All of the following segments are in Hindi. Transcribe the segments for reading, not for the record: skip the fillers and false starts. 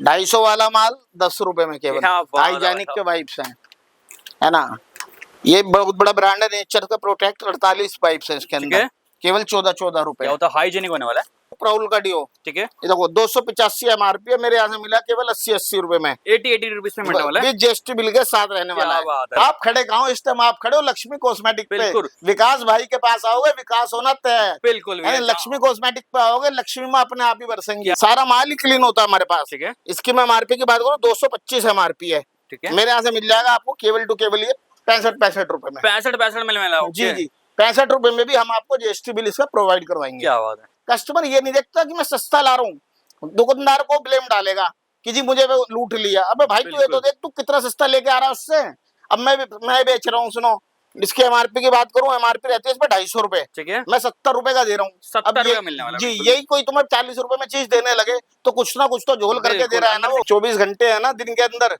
250 वाला माल 10 रुपए में केवल। क्या बात है हाइजेनिक भाई के वाइप्स हैं, है ना। ये बहुत बड़ा ब्रांड है नेचर का प्रोटेक्ट, 48 पाइप्स है इसके ठीक अंदर, है। केवल 14 रुपए। क्या होता है, हाइजेनिक होने वाला है। प्राउल का डिओ, ठीक है, ये देखो 285 एमआरपी है, मेरे यहाँ से मिला केवल 80 रुपए में, 80 रुपीज में मिलने वाला है। विद जीएसटी बिल के साथ रहने क्या वाला है। बात है। आप खड़े कहाँ हो इस टाइम? आप खड़े हो लक्ष्मी कॉस्मेटिक पे, बिल्कुल। विकास भाई के पास आओगे, विकास होना तय है। बिल्कुल भैया। लक्ष्मी कॉस्मेटिक पे आओगे, लक्ष्मी में अपने आप ही बरसेंगी। सारा माल ही क्लीन होता है हमारे पास। ठीक है, इसकी मैं एमआरपी की बात करूँ 225 एमआरपी है। ठीक है। मेरे यहाँ से मिल जाएगा आपको केवल टू केवल ये 65 रुपए में। 65 मिलने वाला है। जी जी, 65 रुपए में भी हम आपको जीएसटी बिल इसका प्रोवाइड करवाएंगे। क्या बात है। कस्टमर ये नहीं देखता कि मैं सस्ता ला रहा हूँ, दुकानदार को ब्लेम डालेगा कि जी मुझे वो लूट लिया। अबे भाई तू ये तो देख, तू कितना सस्ता लेके आ रहा है उससे। अब मैं बेच रहा हूँ, सुनो इसकी एमआरपी की बात करूँ, एमआरपी रहती है इस पे 250 रुपए, ठीक है, मैं 70 रुपए का दे रहा हूँ। 70 रुपए मिलने वाला है। जी, बिल्कुल। यही कोई तुम्हें 40 रुपए में चीज देने लगे तो कुछ ना कुछ तो झोल करके दे बिल्कुल, रहा है ना वो। 24 घंटे है ना दिन के अंदर,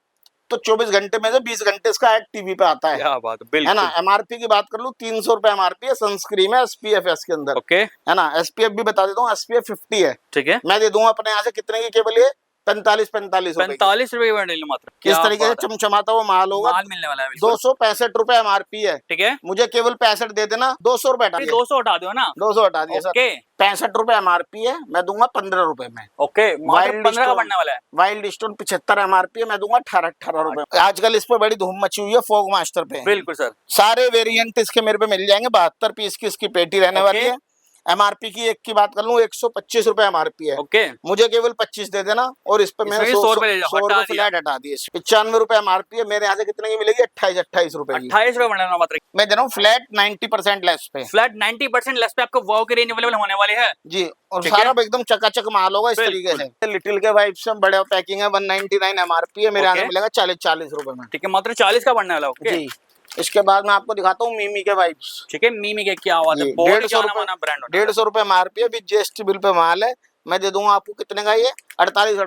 तो 24 घंटे में से 20 घंटे इसका एड टीवी पे आता है। क्या बात है, है बिल्कुल। ना। एमआरपी की बात कर लूं 300 रुपए एमआरपी है, सनस्क्रीन है, एसपीएफ है इसके अंदर, ओके, है ना। एसपीएफ भी बता देता हूँ, एसपीएफ 50 है। ठीक है। मैं दे दूंगा अपने यहाँ से कितने की केवल ये 45 रुपए 45 रुपए बंडल मात्र। किस क्या तरीके से बात है। चमचमाता हुआ माल होगा। माल मिलने वाला है। बिल्कुल। 265 रुपए एमआरपी है, ठीक है, मुझे केवल 65 दे देना, 200 रुपए हटा दिए, 200 हटा दो ना। 200 हटा दिए सर। ओके, 65 रुपए एमआरपी है, मैं दूंगा 15 रुपए में। ओके, मात्र वाइल्ड 15 का स्टोन, बनने वाला है। वाइल्ड स्टोन 75 एमआरपी है, मैं दूंगा 18 रुपए। आजकल इस पे बड़ी धूम मची हुई है फोग मास्टर पे। बिल्कुल सर। सारे वेरिएंट इसके मेरे पे मिल जाएंगे। 72 पीस की इसकी पेटी रहने वाली है। एमआरपी की एक की बात कर लूं 125 रुपए एमआरपी है, ओके, मुझे केवल 25 दे देना और इस पे मैंने 100 रुपए फ्लैट हटा दिए। 95 रुपए एमआरपी है, मेरे यहाँ से कितने की मिलेगी? 28 रुपए की। 28 रुपए बनने वाला मात्र। मैं दे रहा हूँ फ्लैट 90% लेस पे। फ्लैट 90% लेस पे आपको वाव की रेंज अवेलेबल होने वाली है। जी, और ठीक सारा है। एकदम चकाचक माल होगा इस तरीके से। लिटिल के वाइप से बड़े पैकिंग है, 199 एमआरपी है, मेरे यहाँ से मिलेगा 40 रुपए में। ठीक है, मात्र 40 का बनने वाला। ओके जी, इसके बाद मैं आपको दिखाता हूँ मीमी के वाइप्स। ठीक है, मीमी के क्या बात है, बहुत 150 रुपए ब्रांड। 150 रुपए एमआरपी है, विद जीएसटी बिल पे माल है। मैं दे दूंगा आपको कितने का? ये 48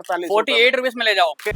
रुपीज में ले जाओ। ओके,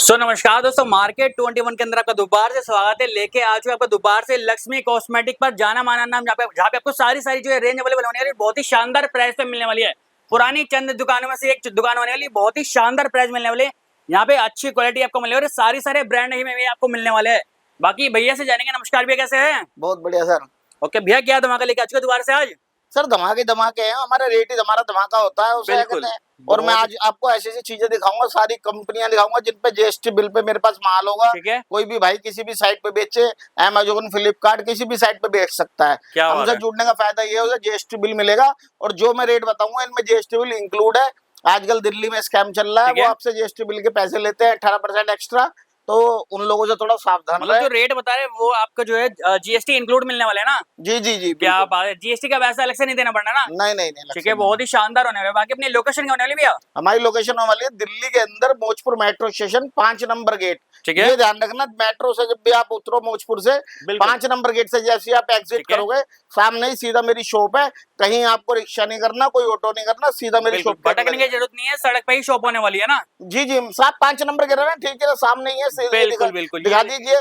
नमस्कार दोस्तों, मार्केट 21 के अंदर आपका दोबारा से स्वागत है। लेके आ चुके आपका दोबारा से लक्ष्मी कॉस्मेटिक पर, जाना माना नाम, जहाँ पे आपको सारी जो है रेंज अवेलेबल होने वाली है, बहुत ही शानदार प्राइस पे मिलने वाली है। पुरानी चंद दुकानों में से एक दुकान होने वाली, बहुत ही शानदार प्राइस मिलने वाले। यहाँ पे अच्छी क्वालिटी आपको मिलने वाली, सारे ब्रांड ही में आपको मिलने वाले हैं। बाकी भैया से जानेंगे। नमस्कार भैया, कैसे हैं? बहुत बढ़िया सर। ओके भैया, क्या धमाका लेके आ चुके दोबारा से आज? सर धमाके हैं हमारे, रेट ही हमारा धमाका होता है उसे कहते हैं। और मैं आज आपको ऐसी चीजें दिखाऊंगा, सारी कंपनियां दिखाऊंगा जिन पे जीएसटी बिल पे मेरे पास माल होगा। ठीक है, कोई भी भाई किसी भी साइट पे बेचे, अमेज़न, फ्लिपकार्ट, किसी भी साइट पे बेच सकता है। हमसे जुड़ने का फायदा ये होगा, जीएसटी बिल मिलेगा और जो मैं रेट बताऊंगा इनमें जीएसटी बिल इंक्लूड है। आजकल दिल्ली में स्कैम चल रहा है, वो आपसे जीएसटी बिल के पैसे लेते हैं 18% एक्स्ट्रा, तो उन लोगों से थोड़ा सावधान मतलब जो रेट बता रहे हैं वो आपका जो है जीएसटी इंक्लूड मिलने वाले है ना? जी जी जी, क्या बात है, जीएसटी का पैसा अलग से नहीं देना पड़ना ना? नहीं। ठीक है, बहुत ही शानदार होने वाला है। बाकी अपनी लोकेशन क्या होने वाली भैया? हमारी लोकेशन होने वाली है दिल्ली के अंदर, Bhojpur metro station 5 number gate. ठीक है, ये ध्यान रखना, मेट्रो से जब भी आप उतरो भोजपुर से 5 नंबर गेट से जैसे आप एग्जिट करोगे, सामने ही सीधा मेरी शॉप है। कहीं आपको रिक्शा नहीं करना, कोई ऑटो नहीं करना, सीधा मेरी शॉप। भटकने की जरूरत नहीं है, सड़क पे ही शॉप होने वाली है ना? जी जी, साहब 5 नंबर गेट है ना, ठीक है, सामने ही है। बिल्कुल दिखा दीजिए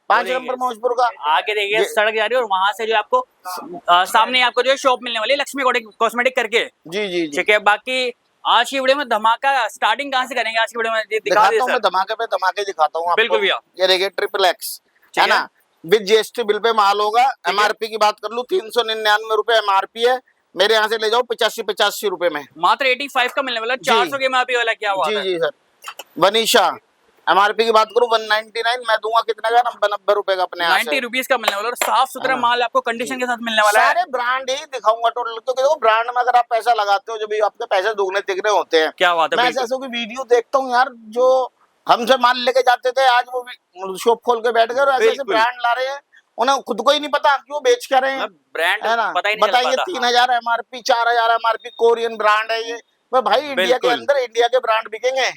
5 नंबर भोजपुर का। आगे देखिए सड़क जा रही है और वहां से जो आपको सामने आपको जो है शॉप मिलने वाली है, लक्ष्मी कॉस्मेटिक करके। जी, ठीक है। बाकी आज की वीडियो में धमाका स्टार्टिंग कहाँ से करेंगे? आज की वीडियो में दिखाता हूँ मैं, धमाके पे धमाके दिखाता हूँ। बिल्कुल भैया, ये देखिए XXX है ना, विद जीएसटी बिल पे माल होगा। एमआरपी की बात कर लूँ 399 रुपए एमआरपी है, मेरे यहाँ से ले जाओ 85 रुपए में। मात्र 85 का मिलने वाला, 400 के एमआरपी वाला। क्या हुआ? जी सर। वनीशा एमआरपी की बात करूँ 199, मैं दूंगा कितने का? 90 रुपए का अपने 90 रुपीज का मिलने वाला और साफ सुथरा माल आपको कंडीशन के साथ मिलने वाला है। सारे ब्रांड ही दिखाऊंगा टोटल, क्योंकि देखो ब्रांड में अगर आप पैसा लगाते हो, जब भी आपके पैसे दुगने तिगने होते हैं। क्या बात है, मैं ऐसे वीडियो देखता हूँ यार, जो हमसे माल लेके जाते थे, आज वो शॉप खोल के बैठ गए और ऐसे ब्रांड ला रहे हैं, उन्हें खुद को ही नहीं पता क्यों बेच कर रहे हैं। ब्रांड है ना, बताइए 3000 एमआरपी, 4000 एमआरपी, कोरियन ब्रांड है ये। भाई इंडिया के अंदर इंडिया के ब्रांड बिकेंगे।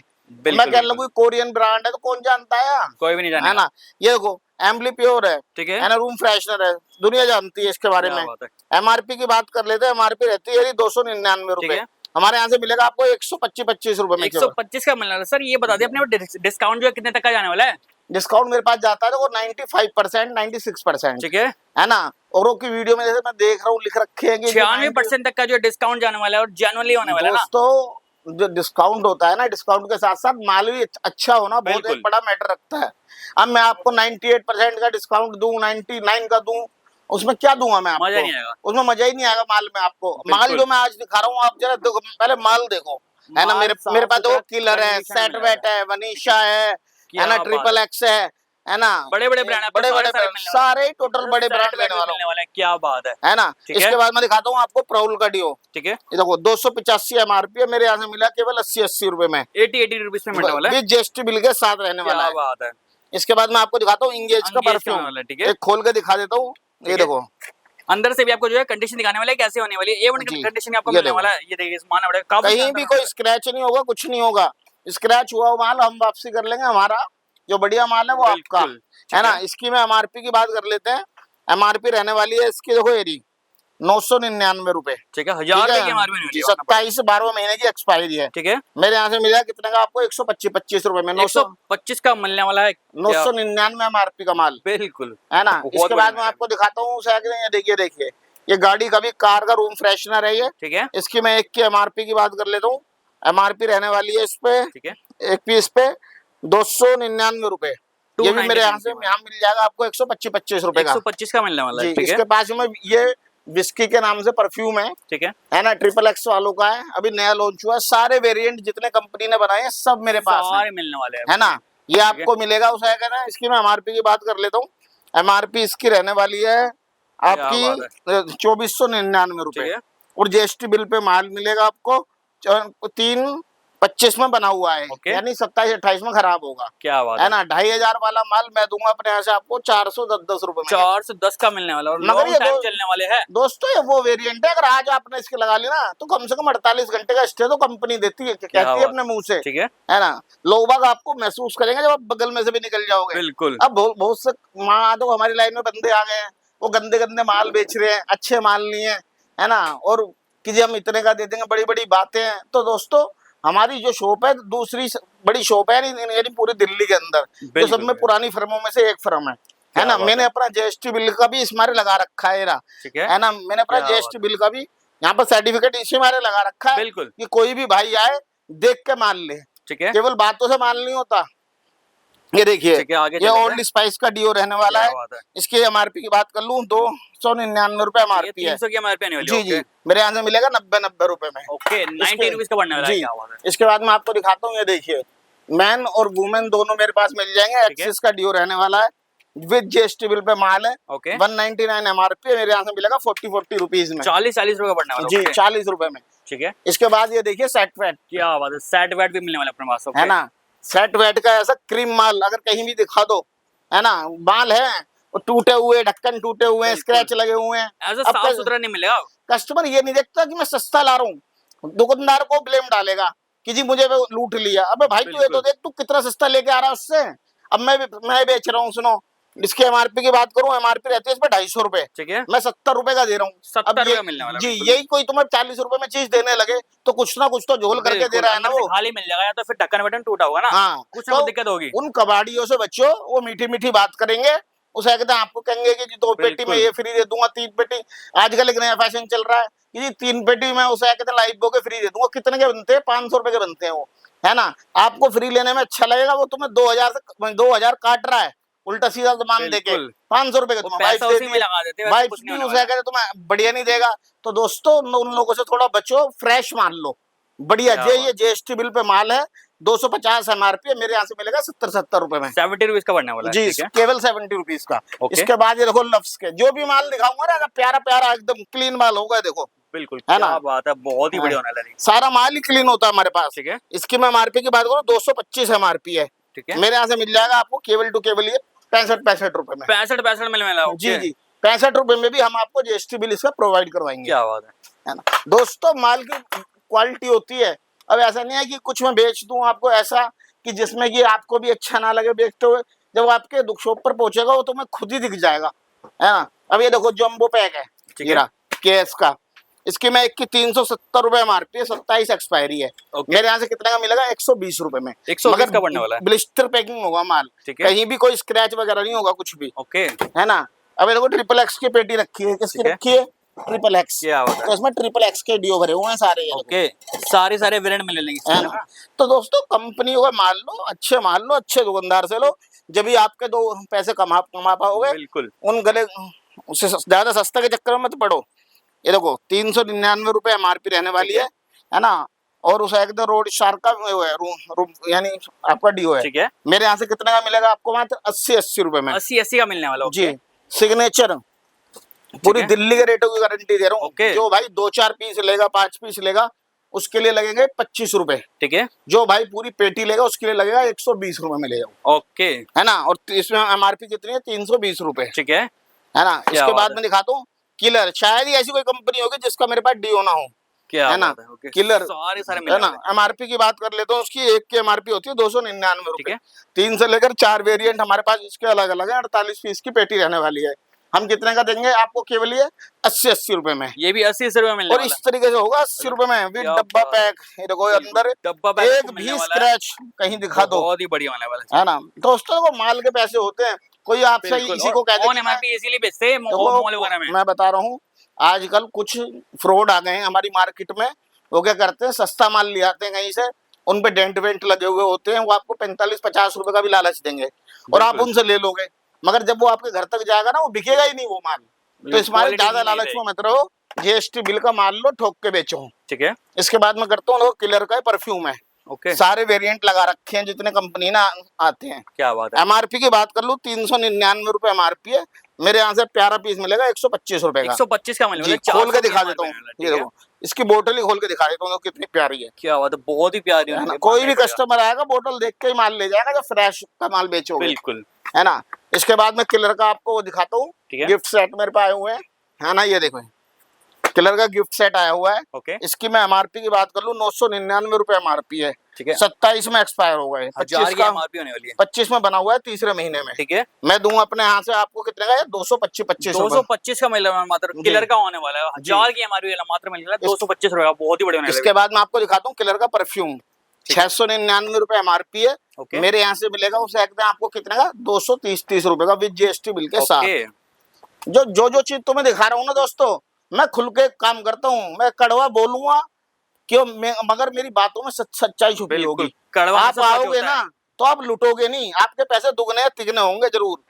मैं कह रहा हूँ कोरियन ब्रांड है तो कौन जानता है? कोई भी नहीं जानता, है ना। ये देखो एम्बली प्योर है, ठीक है ना, रूम फ्रेशनर है, दुनिया जानती है इसके बारे में। एमआरपी की बात कर लेते हैं, एमआरपी रहती है 299 रुपए, हमारे यहाँ से मिलेगा आपको 125 रुपए में। 125 का मिल रहा है सर। ये बता दिए अपने डिस्काउंट जो है कितने तक का जाने वाला है? डिस्काउंट मेरे पास जाता है तो वो 95%, 96%, ठीक है ना। औरों की वीडियो में जैसे मैं देख रहा हूँ लिख रखे हैं कि 96% तक का जो डिस्काउंट जाने वाला है और जेन्युइनली होने वाला है ना। दोस्तों जो डिस्काउंट होता है ना, डिस्काउंट के साथ साथ माल भी अच्छा होना बहुत एक बड़ा मैटर रखता है। अब मैं आपको 98% का डिस्काउंट दूं, 99 का दूं, उसमें क्या दूंगा मैं आपको? मजा नहीं आएगा, उसमें मजा ही नहीं आएगा माल में आपको। माल जो मैं आज दिखा रहा हूँ आप जरा देखो, पहले माल देखो, है ना। मेरे पास दो किलर है, सेट वेट है, वनीशा है ना, ट्रिपल एक्स है ना, बड़े बड़े ब्रांड, बड़े सारे टोटल बड़े ब्रांड लेने वाले हैं। क्या बात है ना। इसके बाद मैं दिखाता हूँ आपको प्रॉब्लम का डिओ। ठीक है, ये देखो 285 MRP है, मेरे यहाँ से मिला केवल 80 रुपए में, 80 रुपीज में मिलने वाला है, GST बिल के साथ रहने वाला है। क्या बात है। इसके बाद मैं आपको दिखाता हूँ इंगेज का परफ्यूम, एक खोल के दिखा देता हूँ। ये देखो अंदर से भी आपको जो है कंडीशन दिखाने वाला है कैसे होने वाली है, A1 कंडीशन आपको मिलने वाला है। ये देखिए माना बड़ा कहीं भी कोई स्क्रैच नहीं होगा, कुछ नहीं होगा। स्क्रैच हुआ माल हम वापसी कर लेंगे, हमारा जो बढ़िया माल है वो आपका है ना। इसकी मैं MRP की बात कर लेते हैं। MRP रहने वाली है इसकी, देखो ये 999 रुपए, ठीक है, 1000 रुपए की MRP 27 से 12 महीने की एक्सपायरी है। ठीक है, मेरे यहाँ से मिला कितने का आपको? 125 रुपए में, 925 का मिलने वाला है, 999 MRP का माल, बिल्कुल है ना। इसके बाद मैं आपको दिखाता हूँ, देखिए ये गाड़ी का भी कार का रूम फ्रेशनर है ये, ठीक है। इसकी मैं एक की MRP की बात कर लेता हूँ। MRP रहने वाली है इस पे, ठीक है, एक पीस पे 299 रुपए। ये भी मेरे यहाँ से यहाँ मिल जाएगा आपको 125 रुपए का, 125 का मिलने वाला है। इसके पास में ये विस्की के नाम से परफ्यूम है, ठीक है ना, ट्रिपल एक्स वालों का है, अभी नया लॉन्च हुआ है। सारे वेरिएंट जितने कंपनी ने बनाए हैं सब मेरे पास सारे मिलने वाले हैं, है ना। ये आपको मिलेगा उस ना। इसकी मैं MRP की बात कर लेता हूँ। MRP इसकी रहने वाली है आपकी 2499 रुपए, और GST बिल पे माल मिलेगा आपको 325 में बना हुआ है, यानी 27-28 में खराब होगा, क्या बात है ना। 2500 वाला माल मैं दूंगा अपने यहाँ से आपको 410 रुपए में, 410 का मिलने वाला, और मगर ये चलने वाले हैं दोस्तों। ये वो वेरिएंट है, अगर आज आपने इसके लगा ली ना तो कम से कम 48 घंटे का स्टे तो कंपनी देती है, कहती है अपने मुंह से, ठीक है ना। लोग बाग आपको महसूस करेंगे जब आप बगल में से भी निकल जाओगे, बिल्कुल। अब बहुत से माँ तो हमारी लाइन में बंदे आ गए हैं, वो गंदे गंदे माल बेच रहे हैं, अच्छे माल नहीं है ना, और कि हम इतने का दे देंगे, बड़ी बड़ी बातें हैं। तो दोस्तों हमारी जो शॉप है दूसरी बड़ी शॉप है यानी पूरी दिल्ली के अंदर, तो सब में पुरानी फर्मों में से एक फर्म है ना। मैंने अपना GST बिल का भी इस मारे लगा रखा है ना। मैंने अपना GST बिल का भी यहाँ पर सर्टिफिकेट इसी मारे लगा रखा है, बिल्कुल, कि कोई भी भाई आए देख के मान ले, ठीक है। केवल बातों से मान नहीं होता। ये देखिए ये ओल्ड स्पाइस का डिओ रहने वाला है। इसकी MRP की बात कर लूं 299 रुपए MRP है, 300 की MRP नहीं जी जी, मेरे यहाँ से मिलेगा 90 रुपए में, ओके, 90 रुपीस का पड़ने वाला है, क्या बात है। इसके बाद मैं आपको दिखाता हूँ, ये देखिए मैन और वुमेन दोनों मेरे पास मिल जाएंगे। एक्सिस का डिओ रहने वाला है, विद GST बिल पे माल है, ओके, 199 MRP मेरे यहाँ से मिलेगा 40 रुपीज में, 40 रुपए पड़ने वाला जी, 40 रुपए में, ठीक है। इसके बाद ये देखिए सेट वेट, क्या बात है, सेट वेट भी मिलने वाला अपने पास, है ना। सेट वेट का ऐसा क्रीम माल अगर कहीं भी दिखा दो, है ना, माल है टूटे हुए, ढक्कन टूटे हुए हैं, स्क्रैच लगे हुए हैं, ऐसा साफ सुथरा नहीं मिलेगा। कस्टमर ये नहीं देखता कि मैं सस्ता ला रहा हूँ, दुकानदार को ब्लेम डालेगा कि जी मुझे लूट लिया। अबे भाई तू ये तो देख, तू कितना सस्ता लेके आ रहा है उससे। अब मैं बेच रहा हूँ, सुनो इसके MRP की बात करूं, MRP रहती है इस पे 250 रुपए, ठीक है, मैं 70 रुपए का दे रहा हूँ, 70 रुपए मिलने वाला जी। यही कोई तुम्हें 40 रुपए में चीज देने लगे तो कुछ ना कुछ तो झोल करके दे रहा है ना, वो खाली मिल जाएगा, या तो फिर ढक्कन वटन टूटा होगा ना, हाँ, कुछ ना दिक्कत होगी। उन कबाड़ियों से बच्चों, वो मीठी मीठी बात करेंगे, उसे कहते हैं आपको कहेंगे कि 2 पेटी में ये फ्री दे दूंगा, 3 पेटी, आजकल एक नया फैशन चल रहा है कि 3 पेटी में उसे कहते हैं लाइफ बो के फ्री दे दूंगा। कितने के बनते हैं? 500 रुपए के बनते हैं वो, है ना। आपको फ्री लेने में अच्छा लगेगा, वो तुम्हें 2000 काट रहा है उल्टा सीधा मान देके 500 रुपए का तुम्हें तुम्हें बढ़िया नहीं देगा। तो दोस्तों उन लोगों से थोड़ा बचो, फ्रेश मान लो, बढ़िया। ये GST बिल पे माल है, 250 MRP है, मेरे यहाँ से मिलेगा 70 रुपए में, 70 रुपीज का पड़ने वाला है जी, केवल 70 रुपीज का। इसके बाद ये देखो लफ्स के जो भी माल दिखाऊंगा ना, प्यारा प्यारा एकदम क्लीन माल होगा, देखो बिल्कुल, है ना, बात है, बहुत ही बढ़िया होने वाला है, सारा माल ही क्लीन होता है हमारे पास, ठीक है। इसकी मैं MRP की बात करूँ 225 MRP है, ठीक है, मेरे यहाँ से मिल जाएगा आपको केवल टू केवल ये 65 रुपए में, 65 में मिलेगा जी जी। 65 रुपए में भी हम आपको GST बिल इसका प्रोवाइड करवाएंगे, क्या बात है ना। दोस्तों माल की क्वालिटी होती है, अब ऐसा नहीं है कि कुछ मैं बेच दूं आपको ऐसा कि जिसमें कि आपको भी अच्छा ना लगे बेचते हुए, जब आपके दुख शॉप पर पहुंचेगा वो तुम्हें खुद ही दिख जाएगा, है ना। अब ये देखो जम्बो पैक है, केस का, इसकी मैं एक की 370 रुपए एमआरपी है, 27 एक्सपायरी है। ओके। मेरे यहाँ से कितने का मिलेगा? 120 रुपए में। 120 का पड़ने वाला है। ब्लिस्टर पैकिंग होगा माल, ठीक है। कहीं भी कोई स्क्रैच वगैरह नहीं होगा कुछ भी, ओके। है ना। अब ये देखो ट्रिपल एक्स की पेटी रखी है, किसकी ठीक है। रखी है? Triple x. क्या होता है? तो इसमें ट्रिपल एक्स के डीओ भरे हुए हैं सारे, ये देखो। ओके, सारे वेरिएंट मिल लेंगे इसमें है ना? ना। तो दोस्तों कंपनी को माल लो, अच्छे माल लो, अच्छे दुकानदार से लो, जब भी आपके दो पैसे कमा पाओगे। बिल्कुल। उन गले उससे ज्यादा सस्ता के चक्कर में मत पड़ो। ये देखो 399 रुपए एमआरपी रहने वाली है ना। और उस एकदम रोड शार्क का वो है, यानी आपका डीओ है। ठीक है। मेरे यहाँ से कितने का मिलेगा आपको? मात्र 80 रुपए में। 80 का मिलने वाला। जी, सिग्नेचर पूरी दिल्ली के रेटों की गारंटी दे रहा हूँ। ओके। जो भाई 2-4 पीस लेगा, 5 पीस लेगा, उसके लिए लगेंगे 25 रुपए। ठीक है। जो भाई पूरी पेटी लेगा उसके लिए लगेगा 120 रुपए में ले जाओ। ओके। है ना। और इसमें एमआरपी कितनी है? 320 रुपए। ठीक है। है ना। इसके बाद में दिखाता हूँ किलर। शायद ही ऐसी कोई कंपनी होगी जिसका मेरे पास डीओ ना हो। क्या है ना। ओके। किलर सारे है ना। एमआरपी की बात कर लेता हूँ, उसकी एक की एमआरपी होती है 299 ठीक रुपए। है। 3 से लेकर 4 वेरिएंट हमारे पास इसके अलग अलग है। 48 पीस की पेटी रहने वाली है। हम कितने का देंगे आपको? केवल ये 80 रुपए में। ये भी 80 रुपए मिलने और वाला इस तरीके से होगा 80 रुपए में विद क्या डब्बा बात पैक। ये देखो अंदर डब्बा पैक एक आपको भी मिलने वाला है। स्क्रैच कहीं दिखा दो, बहुत ही बढ़िया होने वाला है ना। दोस्तों को माल के पैसे होते हैं, कोई आपसे इसी को कहते ऑन एमआरपी इजीली बेचते हैं मॉल वगैरह में। मैं बता रहा हूँ आजकल कुछ फ्रॉड आ गए हैं हमारी मार्केट में। वो क्या करते हैं, सस्ता माल ले आते हैं कहीं से, उन पे डेंट वेंट लगे हुए होते हैं, वो आपको 45-50 रुपए का भी लालच देंगे और आप उनसे ले लोगे, मगर जब वो आपके घर तक जाएगा ना, वो बिकेगा ही नहीं वो माल। तो इस माल ज्यादा लालच में मत रहो, जीएसटी बिल का माल लो, ठोक के बेचो। ठीक है। इसके बाद में करता हूँ किलर का परफ्यूम है। ओके। सारे वेरिएंट लगा रखे हैं जितने कंपनी ना आते हैं। क्या बात है। एमआरपी की बात कर लूं 399 रुपए एमआरपी है। मेरे यहाँ से प्यारा पीस मिलेगा 125 रुपए का। 125 का मिलेगा। खोल के दिखा देता हूँ, ये देखो इसकी बोतल ही खोल के दिखा देता हूँ कितनी प्यारी है। क्या बात है, बहुत ही प्यारी है। कोई भी कस्टमर आएगा बोतल देख के ही माल ले जाएगा, जब फ्रेश का माल बेचोगे। बिल्कुल। है ना। इसके बाद में किलर का आपको दिखाता हूँ, गिफ्ट सेट मेरे पास आए हुए हैं, है ना। ये देखो किलर का गिफ्ट सेट आया हुआ है। ओके। इसकी मैं एमआरपी की बात कर लूं 999 रुपए एमआरपी है। ठीक है। 27 में एक्सपायर हो गए, 25 का एमआरपी होने वाली है। 25 में बना हुआ है, तीसरे महीने में। ठीक है। मैं दूंगा अपने यहाँ से आपको कितने का? 225 का मिल रहा है मात्र। किलर का होने वाला है 1000 की एमआरपी मात्र मिल रहा है 225 रुपए का, बहुत ही बढ़िया। इसके बाद मैं आपको दिखाता हूँ किलर का परफ्यूम, 699 रुपए एमआरपी है। मेरे यहाँ से मिलेगा उसे आपको कितने का? 230 रुपए का विद जीएसटी बिल के साथ। जो चीज तुम्हें दिखा रहा हूँ ना दोस्तों, मैं खुल के काम करता हूँ, मैं कड़वा बोलूंगा क्यों, मगर मेरी बातों में सच्चाई छुपी होगी। आप आओगे ना तो आप लुटोगे नहीं, आपके पैसे दुगने तिगने होंगे जरूर।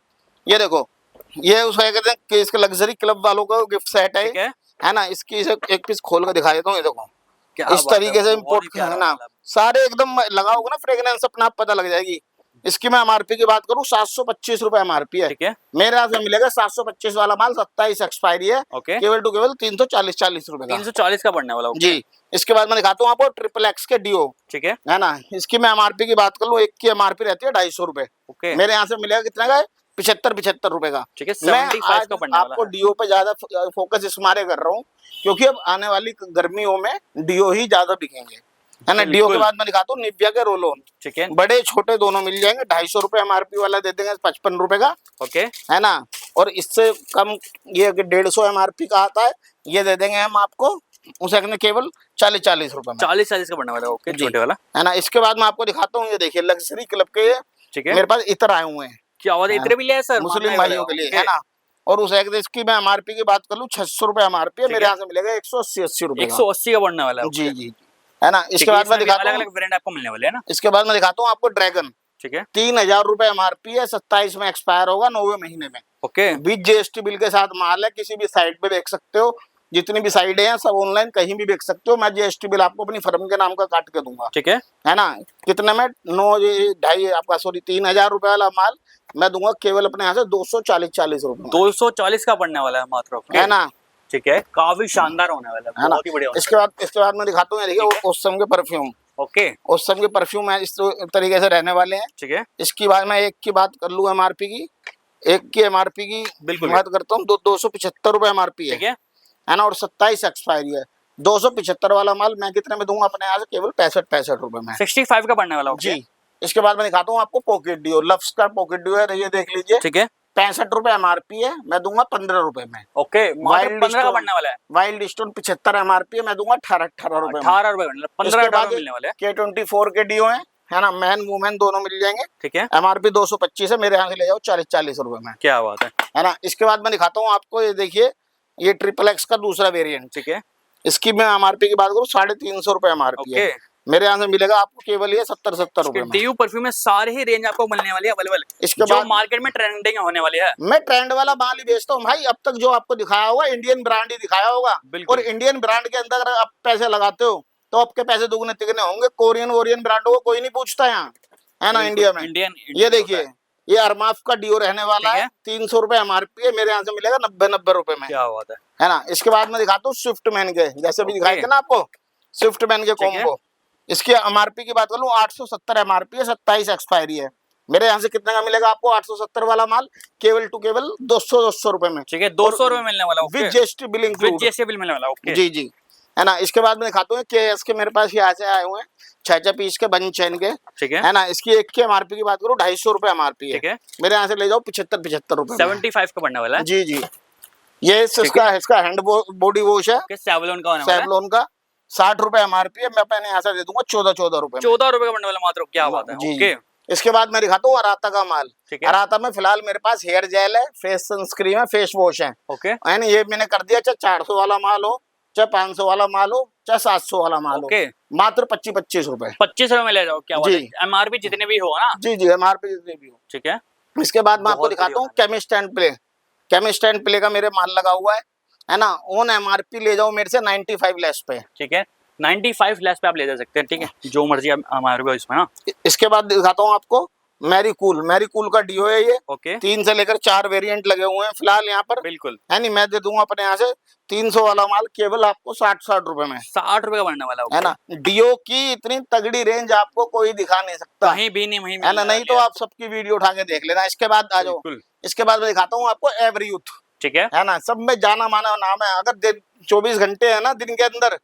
ये देखो ये उसका कहते हैं कि इसका लग्जरी क्लब वालों का गिफ्ट सेट है ना। इसकी एक पीस खोल के दिखा देता हूँ। ये देखो इस तरीके से इम्पोर्ट है ना, सारे एकदम लगाओगे ना फ्रेगनेंस अपना आप पता लग जाएगी। इसकी मैं एमआरपी की बात करूं 725 रुपए एमआरपी है। ठीक है। मेरे यहाँ से मिलेगा 725 वाला माल, 27 एक्सपायरी है। केवल टू केवल 340 रुपए का। 340 का पड़ने वाला। जी। इसके बाद मैं दिखाता हूँ आपको ट्रिपल एक्स के डीओ। ठीक है ना। इसकी मैं एमआरपी की बात कर लूं, एक की एमआरपी रहती है 250 रुपए। मेरे यहाँ से मिलेगा कितना का? 75 रुपए का। ठीक है। मैं आज आपको डीओ पे ज्यादा फोकस इस मारे कर रहा हूँ क्योंकि अब आने वाली गर्मियों में डीओ ही ज्यादा बिकेंगे, है ना। डीओ के बाद मैं दिखाता हूँ निविया के रोल ऑन, बड़े छोटे दोनों मिल जाएंगे। 250 रुपए एमआरपी वाला दे देंगे 55 रुपए का। ओके, है ना। और इससे कम ये 150 एमआरपी का आता है, ये दे देंगे हम आपको उसे केवल 40 रुपए में। 40 का बनने वाला। ओके, छोटे वाला, है ना। इसके बाद मैं आपको दिखाता हूँ, ये देखिए लग्जरी क्लब के मेरे पास इतर आए हुए हैं। क्या इतर भी लिया सर मुस्लिम भाइयों के लिए, है ना। और उस इसकी मैं एमआरपी की बात कर लूँ 600 रुपए एमआरपी है। मेरे यहाँ से मिलेगा 180 रुपए, 180 का बनने वाला है। जी जी, है ना। इसके बाद मैं दिखाता हूँ, अलग अलग वेरिएंट आपको मिलने वाले हैं ना। इसके बाद मैं दिखाता हूँ आपको ड्रैगन। ठीक है। 3000 रुपए एमआरपी है, 27 में एक्सपायर होगा, 9वें महीने में। ओके, विद जीएसटी बिल के साथ माल है। किसी भी साइट पे देख सकते हो, जितनी भी साइटें हैं सब ऑनलाइन कहीं भी बेच सकते हो। मैं जीएसटी बिल आपको अपनी फर्म के नाम का काट के दूंगा। ठीक है ना। कितने में? 3,000 रुपए वाला माल मैं दूंगा केवल अपने यहाँ से 240 रुपए। 240 का पड़ने वाला है मात्र, है ना। ठीक है, काफी शानदार होने वाला है, बहुत ही बढ़िया। इसके बाद मैं दिखाता हूँ, देखिए ओसम के परफ्यूम। ओके, ओसम के परफ्यूम है इस तरीके से रहने वाले हैं। ठीक है। इसकी बात मैं एक की बात कर लूँ एमआरपी की, एक की एमआरपी की बिल्कुल बात करता हूँ, 275 रुपए एमआरपी है ना। और 27 एक्सपायरी है। 275 वाला माल मैं कितने में दूंगा अपने यहाँ से? केवल 65 रुपए में। 65 का पड़ने वाला। जी। इसके बाद मैं दिखाता हूँ आपको पॉकेट डियो, लफ्स का पॉकेट डियो है, ये देख लीजिए। ठीक है। ₹65 MRP है, मैं दूंगा ₹15 में। ओके, मात्र 15 का पड़ने वाला है। वाइल्ड स्टोन 75 MRP है, मैं दूंगा 18 रुपए में। 18 रुपए, 15 मिलने वाले हैं। K24 के डीओ है ना, मैन वुमेन दोनों मिल जाएंगे। ठीक है, MRP 225 है, मेरे यहाँ से ले जाओ 40 रुपए में। क्या बात है ना। इसके बाद मैं दिखाता हूँ आपको, ये देखिए, ये XXX का दूसरा वेरिएंट। ठीक है, इसकी मैं MRP की बात करूँ 350 रुपए MRP है, मेरे यहाँ से मिलेगा आपको केवल ये 70 रुपए में। डीयू परफ्यूम में सारे ही रेंज आपको मिलने वाली है अवेलेबल। इसके जो बाद मार्केट में ट्रेंडिंग होने वाली है। मैं ट्रेंड वाला माल ही बेचता हूँ भाई। अब तक जो आपको दिखाया होगा इंडियन ब्रांड ही दिखाया होगा, और इंडियन ब्रांड के अंदर अगर आप पैसे लगाते हो तो आपके पैसे दुगने तिगने होंगे। कोरियन वोरियन ब्रांडों को कोई नहीं पूछता यहाँ, है ना, इंडिया में। ये देखिए, ये अरमाफ का डीओ रहने वाला है, 300 रुपए MRP है, मेरे यहाँ से मिलेगा 90 रुपए में। क्या बात है ना। इसके बाद मैं दिखाता हूँ स्विफ्ट मैन के, जैसे भी दिखाए थे ना आपको, स्विफ्ट मैन के कॉम्बो। इसकी MRP की बात कर लूँ 870 MRP है, 27 एक्सपायरी है। मेरे यहाँ से कितने का मिलेगा आपको 870 वाला माल? केवल टू केवल 200 रुपए में। ठीक है, 200 रुपए मिलने वाला, with GST bill include, GST bill मिलने वाला। ओके जी जी, है ना। इसके बाद में दिखाता हूँ KS के, मेरे पास यहाँ से आए हुए हैं 6 पीस के बंच चैन के। ठीक है ना। इसकी एक की MRP की बात करूँ 250 रुपए MRP है। मेरे यहाँ से ले जाओ 75 रुपए, 75 का पड़ने वाला है। जी जी। ये इसका हैंड बॉडी वॉश है, सैवलॉन का होने वाला है। सैवलॉन का 60 रुपए MRP है, मैं अपने यहाँ से दे दूंगा 14 रुपए। 14 रुपए का पड़ने वाला मात्र। क्या बात है। ओके, इसके बाद मैं दिखाता हूँ अराता का माल। अराता में फिलहाल मेरे पास हेयर जेल है, फेस सनस्क्रीन है, फेस वॉश है। ओके, एंड ये मैंने कर दिया, चाहे 400 वाला माल हो, चाहे 500 वाला माल हो, चाहे 700 वाला माल हो, मात्र 25 रुपए। 25 रुपए में ले जाओ। क्या बात है। MRP जितने भी हो ना, जी जी, MRP जितने भी हो। ठीक है। इसके बाद मैं आपको दिखाता हूँ chemist and play. Chemist and play का मेरे माल लगा हुआ है ना। ऑन MRP ले जाओ मेरे से 95 लेस पे। ठीक है, 95 लेस पे आप ले जा सकते हैं। ठीक है, जो मर्जी हमारे इसमें ना। इसके बाद दिखाता हूँ आपको मैरी कूल का डीओ है ये। ओके, 3 से लेकर 4 वेरिएंट लगे हुए हैं फिलहाल यहाँ पर। बिल्कुल, है नहीं, मैं दे दूंगा अपने यहाँ से 300 वाला माल केवल आपको 60 रुपए में। 60 रुपए का बनने वाला है ना। डीओ की इतनी तगड़ी रेंज आपको कोई दिखा नहीं सकता, कहीं भी नहीं, है ना। नहीं तो आप सबकी वीडियो उठा के देख लेना। इसके बाद आ जाओ, इसके बाद मैं दिखाता हूँ आपको एवरी यूथ। ठीक है ना, सब में जाना माना नाम है। अगर 24 घंटे है ना दिन के अंदर,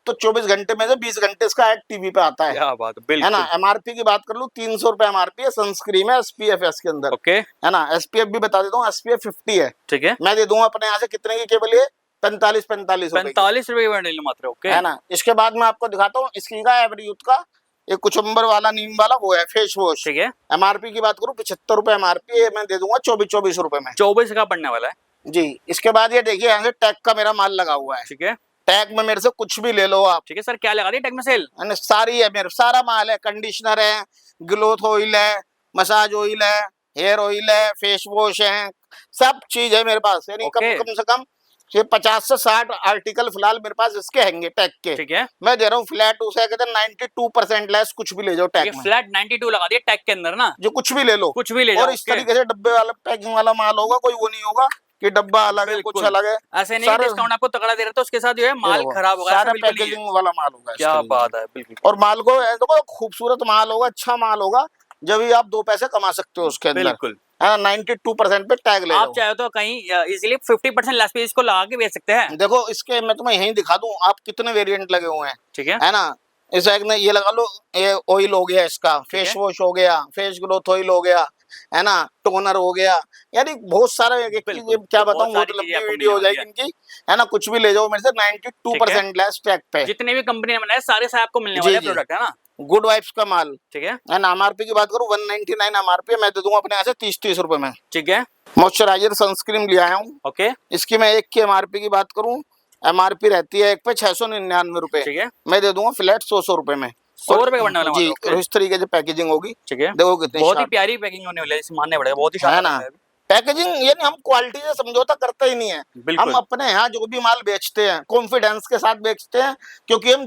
तो 24 घंटे में से 20 घंटे इसका एड टीवी पे आता है। क्या बात है ना। MRP की बात कर लूँ 300 रुपए MRP है, सनस्क्रीन है, SPF है इसके अंदर। ओके, है ना। SPF भी बता देता हूँ, SPF 50 है। ठीक है, मैं दे दूंगा अपने यहाँ से कितने की केवल ये 45 रुपए मात्र। ओके, है ना। इसके बाद मैं आपको दिखाता हूँ इसकी का एवरी यूथ का एक कुचुम्बर वाला नीम वाला वो है फेस वॉश। ठीक है, MRP की बात करूँ 75 रुपए MRP है, मैं दे दूंगा 24 रुपए में। 24 का पड़ने वाला है जी। इसके बाद ये देखिए यहाँ से टैग का मेरा माल लगा हुआ है। ठीक है, टैग में मेरे से कुछ भी ले लो आप। ठीक है सर, क्या लगा दी टैग में सेल? सारी है मेरे, सारा माल है। कंडीशनर है, ग्लोथ ऑयल है, मसाज ऑयल है, हेयर ऑयल है, फेस वॉश है, सब चीज है मेरे पास। यानी कम से कम ये 50 से 60 आर्टिकल फिलहाल मेरे पास इसके हैंगे टैग के। ठीक है, मैं दे रहा हूँ फ्लैट उसे कहते हैं 92% लेस, कुछ भी ले जाओ टैग में। फ्लैट 92 लगा दिए टैग के अंदर ना, जो कुछ भी ले लो, कुछ भी ले जाओ। और इस तरीके से डब्बे वाला पैकिंग वाला माल होगा, कोई वो नहीं होगा कि डब्बा अलग है कुछ अलग है। ऐसे नहीं डिस्काउंट आपको तगड़ा दे रहे तो उसके साथ जो है माल खराब होगा, सारा पैकेजिंग वाला माल होगा। क्या बात है, बिल्कुल। और माल को देखो खूबसूरत माल होगा, अच्छा माल होगा, जब भी आप 2 पैसे कमा सकते हो उसके अंदर। बिल्कुल, 92% पे टैग ले आप चाहे तो कहीं इजीली 50% लेस पे इसको लगा के बेच सकते हैं। देखो इसके मैं तुम्हें यहीं दिखा दूं आप कितने वेरिएंट लगे हुए हैं। ठीक है ना। इस एक ने ये लगा लो, ये ऑयल हो गया इसका, फेस वॉश हो गया, फेस ग्रोथ ऑयल हो गया, है ना, टोनर हो गया, यानी बहुत सारे क्या बताऊं, बहुत लंबी वीडियो हो जाएगी इनकी। है ना। कुछ भी ले जाओ मेरे से 92% लेस टैग पे। जितने भी कंपनी ने बनाए सारे से आपको मिलने वाले प्रोडक्ट है ना। गुड वाइब्स का माल। ठीक है। ना। MRP की बात करूं 199 MRP, मैं दे दूंगा अपने यहाँ से 30 रुपए में। ठीक है। मॉइस्चराइजर सनस्क्रीन ले आया हूँ। ओके। इसकी मैं एक की MRP की बात करूँ, MRP रहती है एक पे 699 रुपए। ठीक है। मैं दे दूंगा फ्लैट 100 रुपए में। 100 रुपए का बनने वाला जी। इस तरीके से पैकेजिंग होगी। ठीक है। देखो कितनी बहुत ही प्यारी पैकिंग होने वाली है, इसे मानना पड़ेगा, बहुत ही शानदार है पैकेजिंग। यानी हम क्वालिटी से समझौता करते ही नहीं है। हम अपने यहाँ जो भी माल बेचते हैं कॉन्फिडेंस के साथ बेचते हैं, क्योंकि हम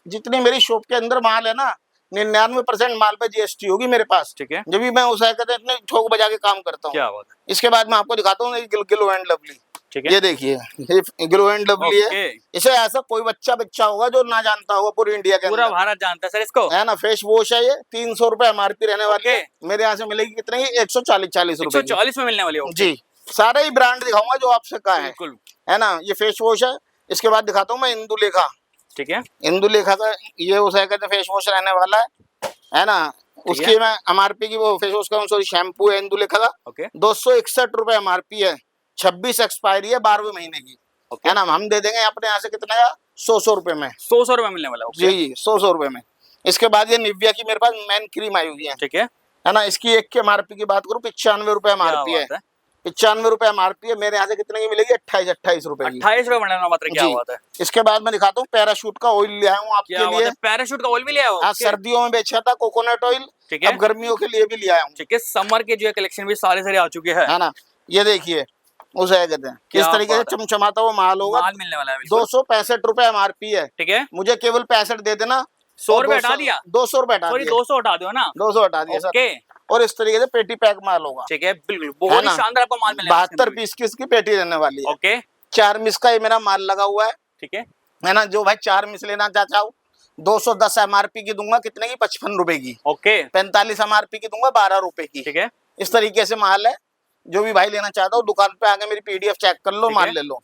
जितनी मेरी शॉप के अंदर माल है ना 99% माल पे GST होगी मेरे पास। ठीक है। जब भी मैं उसे कहते इतने ठोक बजा के काम करता हूँ। क्या बात है। इसके बाद मैं आपको दिखाता हूँ ग्लो एंड लवली। ठीक है। ये देखिए, ये ग्लो एंड लवली है। इसे ऐसा कोई बच्चा होगा जो ना जानता होगा पूरी इंडिया के पूरा भारत जानता है सर इसको। है ना। फेस वॉश है ये, 300 रुपए MRP रहने वाली है। मेरे यहाँ से मिलेगी कितने की 140 रुपए 140 में मिलने वाली है। जी। सारे ही ब्रांड दिखाऊंगा जो आपसे कहा है ना। ये फेस वॉश है। इसके बाद दिखाता हूँ मैं इंदुलेखा। ठीक है। इंदुलेखा का ये उसे कहते फेस वॉश रहने वाला है ना। उसकी मैं एमआरपी की वो फेस वॉश का सॉरी शैम्पू है इंदु लिखा था, ओके 261 रुपए एमआरपी है, 26 एक्सपायरी है 12वें महीने की, है ना। हम दे देंगे अपने यहाँ से कितने का 100 रुपए में, 100 रुपए मिलने वाला। जी जी 100 रुपए में। इसके बाद ये निविया की मेरे पास मैन क्रीम आई हुई है, ठीक है ना। इसकी एक के एमआरपी की बात करूँ 95 रुपए एमआरपी है, 95 रुपए एमआरपी है। मेरे यहाँ से कितने की मिलेगी 28 रुपए की, 28 रुपए मिलने मात्र, क्या बात है। इसके बाद मैं दिखाता हूँ पैराशूट का ऑयल ले आया हूँ आपके लिए। पैराशूट का ऑयल भी ले आया हो? हाँ, सर्दियों में बेचा था कोकोनट ऑयल, ठीक है, अब गर्मियों के लिए भी ले आया हूँ, ठीक है। समर के जो है कलेक्शन भी सारे आ चुके हैं, है ना। ये देखिए उसे कहते हैं किस तरीके से चमचमाता हुआ माल होगा, माल मिलने वाला है। 265 रुपए एमआरपी है, ठीक है। मुझे केवल 65 दे देना, 100 रुपए हटा दिया, 200 रुपए हटा दिया, 200 हटा दो ना, 200 हटा दिया सर। और इस तरीके से पेटी पैक माल होगा, ठीक है, बिल्कुल बहुत ही शानदार आपको माल मिलेगा। 72 पीस की इसकी पेटी रहने वाली है, ओके। 4 मिस का ये मेरा माल लगा हुआ है, ठीक है ना। जो भाई 4 मिस लेना चाहता हूँ 210 एमआरपी की दूंगा, कितने की 55 रुपए की, ओके। 45 एमआरपी की दूंगा 12 रुपए की, ठीक है। इस तरीके से माल है, जो भी भाई लेना चाहता हूँ दुकान पे आके मेरी पीडीएफ चेक कर लो, माल ले लो।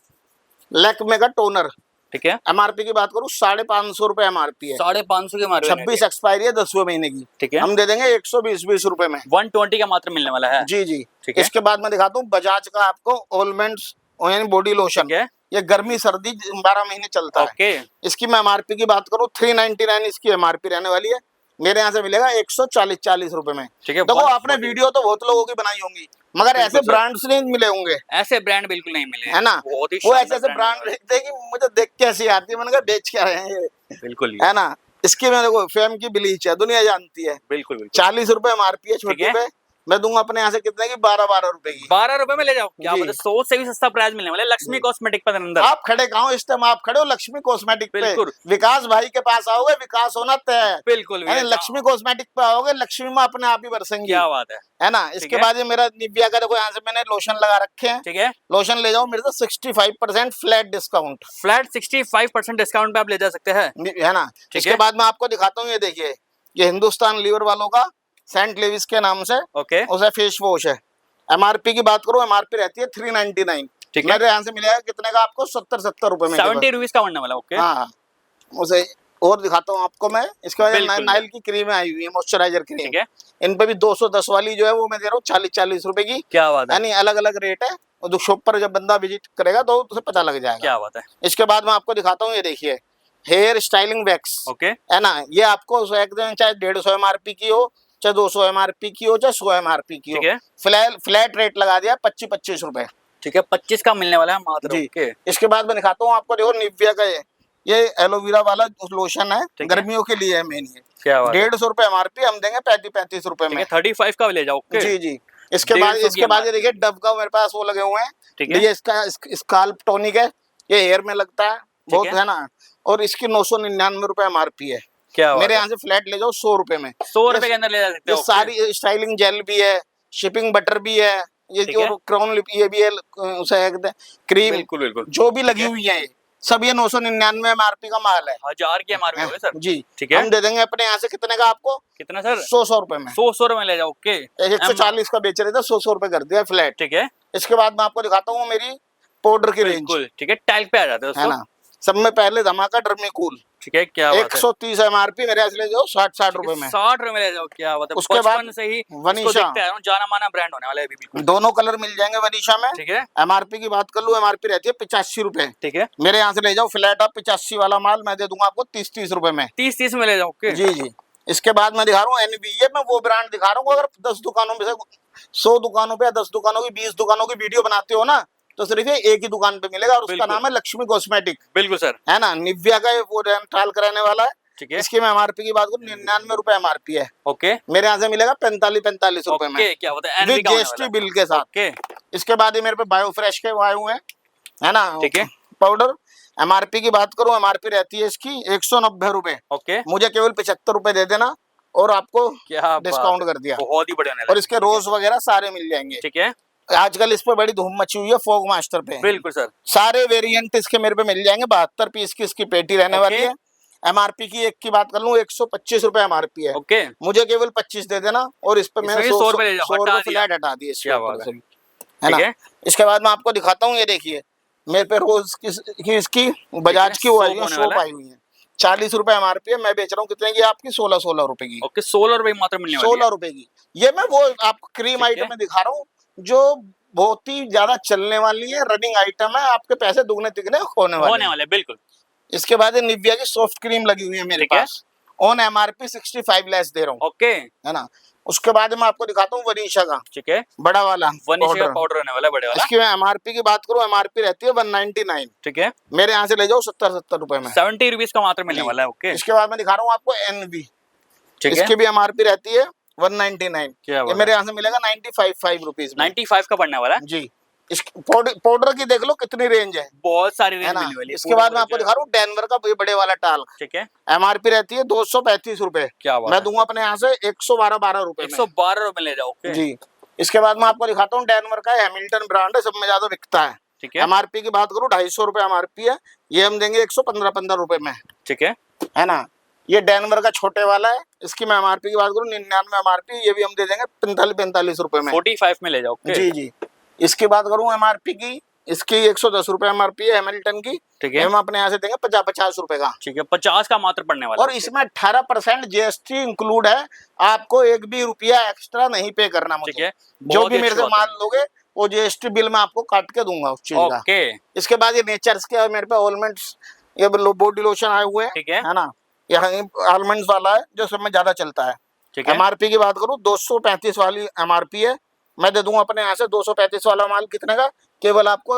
लैक्मे का टोनर, ठीक है, एमआरपी की बात करूँ 550 रुपए एमआरपी है, 550 की 26 एक्सपायरी है 10वें महीने की, ठीक है। हम दे देंगे 120 रुपए में, 120 का मात्र मिलने वाला है, जी जी, ठीक है। इसके बाद मैं दिखाता हूँ बजाज का आपको ऑलमेंट्स बॉडी लोशन, ये गर्मी सर्दी 12 महीने चलता है। इसकी मैं एमआरपी की बात करूँ 399 इसकी एमआरपी रहने वाली है, मेरे यहाँ से मिलेगा 140 रुपए में, ठीक है। देखो आपने वीडियो तो बहुत लोगों की बनाई होंगी, मगर ऐसे ब्रांड्स नहीं मिले होंगे, ऐसे ब्रांड बिल्कुल नहीं मिले, है ना। वो ऐसे ब्रांड देखते हैं कि मुझे देख के ऐसी आती है, मैंने कहा बेच क्या रहे हैं ये, बिल्कुल, है ना। इसकी मेरे को फेम की ब्लीच है, दुनिया जानती है, बिल्कुल 40 रुपए एमआरपी है छोटी पे, मैं दूंगा अपने यहाँ से कितने की 12 रुपए की, 12 रुपए में ले जाओ, क्या बात है। 100 से भी सस्ता प्राइस मिलने वाला है लक्ष्मी कॉस्मेटिक पर अंदर। आप खड़े कहाँ इस टाइम, आप खड़े हो लक्ष्मी कॉस्मेटिक पे, विकास भाई के पास आओगे, विकास होना तय है, बिल्कुल। लक्ष्मी कॉस्मेटिक पे आओगे, लक्ष्मी में अपने आप ही बरसेंगी, क्या बात है ना। इसके बाद ये मेरा निविया का देखो यहाँ से मैंने लोशन लगा रखे हैं, ठीक है। लोशन ले जाओ मेरे से 65% फ्लैट डिस्काउंट, फ्लैट 65% डिस्काउंट पे आप ले जा सकते हैं, है ना। इसके बाद मैं आपको दिखाता हूँ, ये देखिए ये हिंदुस्तान लीवर वालों का सेंट लेविस के नाम से, ओके, उसे फेस वॉश है। एमआरपी की बात करूं, एमआरपी रहती है 399, ठीक है। मेरे यहाँ से मिलेगा कितने का आपको 70 रुपए में, 70 रुपीज का बनने वाला, ओके। हाँ, उसे और दिखाता हूँ आपको मैं। इसके बाद नाइल की क्रीम आई हुई है, मॉइस्चराइजर क्रीम, ठीक है। इन पे भी 210 वाली जो है वो मैं दे रहा हूँ 40 रुपए की, क्या बात है, यानी अलग अलग रेट है, और शॉप पर जब बंदा विजिट करेगा तो उसे पता लग जाएगा, क्या बात है। इसके बाद मैं आपको दिखाता हूँ, ये देखिए हेयर स्टाइलिंग वैक्स, ओके, है ना। ये आपको चाहे 150 एमआरपी की हो, चाहे 200 एमआरपी की हो, चाहे 100 एमआरपी की हो, फ्लैट रेट लगा दिया 25 रुपए, ठीक है। 25 का मिलने वाला है मात्र, जी। इसके बाद मैं दिखाता हूँ आपको, देखो निविया का ये एलोवेरा वाला लोशन है, गर्मियों के लिए है मेन, ये क्या 150 रुपए एमआरपी, हम देंगे 35 रुपए में, 35 का ले जाओ, जी जी। इसके बाद ये देखिए डव का मेरे पास वो लगे हुए हैं, ठीक है। ये इसका स्काल्प टॉनिक है, ये हेयर में लगता है बहुत, है ना। और इसकी 999 रुपए एमआरपी है, क्या मेरे यहाँ से फ्लैट ले जाओ 100 रुपए में, 100 रुपए के अंदर ले जा सकते हो। सारी स्टाइलिंग जेल भी है, शिपिंग बटर भी है, ये जो क्राउन लिप ये भी है, उसे क्रीम, बिल्कुल बिल्कुल जो भी लगी हुई है, सब ये 999 एमआरपी का माल है, 1000 की एमआरपी है सर, जी, ठीक है। हम दे देंगे अपने यहाँ से कितने का आपको, कितना सर, 100 रुपए में, 100 रुपए में ले जाओ, ओके। 140 का बेच रहे थे, 100 रुपए कर दिया फ्लैट, ठीक है। इसके बाद मैं आपको दिखाता हूँ मेरी पाउडर की रेंज, ठीक है। टैग पे आ जाते है ना। सब में पहले धमाका डर्मीकूल, ठीक है, क्या 130 एमआरपी, मेरे ले जाओ 60 रुपए में, 60 रुपए में ले जाओ, क्या बात है। उसके बाद से ही वनीशा जाना माना ब्रांड होने वाला है, बिल्कुल दोनों कलर मिल जाएंगे वनीशा में, ठीक है। एमआरपी की बात कर लूं, एमआरपी रहती है 85 रुपए, ठीक है। मेरे यहाँ से ले जाओ फ्लैट आप 85 वाला माल मैं दे दूंगा आपको 30 रुपए में, 30 में ले जाओ, जी जी। इसके बाद मैं दिखा रहा हूँ एनवीए में वो ब्रांड दिखा रहा हूँ, अगर 10 दुकानों में से 100 दुकानों पे या 10 दुकानों की 20 दुकानों की वीडियो बनाते हो ना, तो सिर्फ ये एक ही दुकान पे मिलेगा, और उसका नाम है लक्ष्मी कॉस्मेटिक, बिल्कुल सर, है ना। निविया का वो ट्रायल कराने वाला है, ठीक है। इसकी मैं एमआरपी की बात करूँ 99 रुपए एमआरपी है, ओके। मेरे यहाँ से मिलेगा 45 रुपए में, क्या होता है, विद जीएसटी बिल के साथ, ओके। इसके बाद ये मेरे पे बायो फ्रेश के आए हुए हैं, है ना, ठीक है। पाउडर एमआरपी की बात करूँ, एमआरपी रहती है इसकी 190 रुपए, ओके। मुझे केवल 75 रुपए दे देना, और आपको क्या डिस्काउंट कर दिया, बहुत ही बढ़िया। और इसके रोज वगैरह सारे मिल जाएंगे, ठीक है। आजकल इस पर बड़ी धूम मची हुई है फॉग मास्टर पे, बिल्कुल सर। सारे वेरिएंट इसके मेरे पे मिल जाएंगे, 72 पीस की इसकी पेटी रहने वाली है। एमआरपी की एक की बात कर लूं 125 रुपए एमआरपी है, ओके। मुझे केवल 25 दे देना, और इस पे मैंने 100 रुपए फ्लैट हटा दिए, है ना। इसके बाद मैं आपको दिखाता हूँ, ये देखिए मेरे पे रोज की इसकी बजाज की वो आई हुई है, शॉप आई हुई है, 40 रुपए एमआरपी है, मैं बेच रहा हूँ कितने की आपकी 16 रुपए की। ओके 16 रुपए मात्र मिलने वाली है। 16 रुपए की। ये मैं वो आपको क्रीम ठीक है। आइटम में दिखा रहा हूँ जो बहुत ही ज्यादा चलने वाली है, रनिंग आइटम है, आपके पैसे दुगने तिगने होने वाले हैं। बिल्कुल। इसके बाद ये निविया की सॉफ्ट क्रीम लगी हुई है मेरे ठीक है। पास, ऑन एमआरपी 65 लेस दे रहा हूँ, ओके है ना। उसके बाद मैं आपको दिखाता हूँ वनीशा का, ठीक है, बड़ा वाला वनीशा का powder। पाउडर होने वाला है बड़े वाला। इसकी मैं एमआरपी की बात करूँ, एमआरपी रहती है 199, ठीक है, मेरे यहाँ से ले जाओ 70 रुपए में, 70 रुपीज का मात्र मिलने जी। वाला है। ओके इसके बाद मैं दिखा रहा हूँ आपको एनवी, ठीक है, इसकी भी एमआरपी रहती है 199, क्या ये बात मेरे यहाँ से मिलेगा 95 रुपीज में। 95 का पड़ने वाला है। जी। इस पाउडर की देख लो कितनी रेंज है बहुत सारी है रेंज ना। मिलने वाली है। इसके बाद मैं आपको दिखा रहा हूँ डेनवर का ये बड़े वाला टाल, ठीक है, एमआरपी रहती है 235 रुपए, क्या बात मैं है, दूंगा अपने यहाँ से 112 रुपए में। 112 रुपए ले जाओ। ओके जी। इसके बाद मैं आपको दिखाता हूँ डेनवर का हैमिल्टन ब्रांड है, सब में ज्यादा बिकता है। ठीक है, एमआरपी की बात करूँ 250 रुपए एमआरपी है, ये हम देंगे 115 रुपए में, ठीक है ना। ये डेनवर का छोटे वाला है, इसकी मैं एमआरपी की बात करूँ 99 एमआरपी, ये भी हम दे देंगे 45 रुपए में, 45 में ले जाओ। ओके जी जी। इसकी बात करूँ एमआरपी की, इसकी 110 रुपए एमआरपी है हैमिल्टन की, ठीक है, हम अपने यहाँ से देंगे 50 रुपए का, ठीक है, 50 का मात्र पड़ने वाला और इसमें 18% जीएसटी इंक्लूड है, आपको एक भी रुपया एक्स्ट्रा नहीं पे करना ठीक मुझे। है, जो भी मेरे से माल लोगे वो जीएसटी बिल में आपको काट के दूंगा उस चीज का। ओके इसके बाद ये नेचर्स के मेरे पे ऑलमंड्स, ये बॉडी लोशन आए हुए हैं, ठीक है, ना। ये आलमंड्स वाला है जो सब में ज्यादा चलता है। ठीक है, एमआरपी की बात करूँ 235 वाली एमआरपी है, मैं दे दूंगा अपने यहाँ से 235 वाला माल कितने का, केवल आपको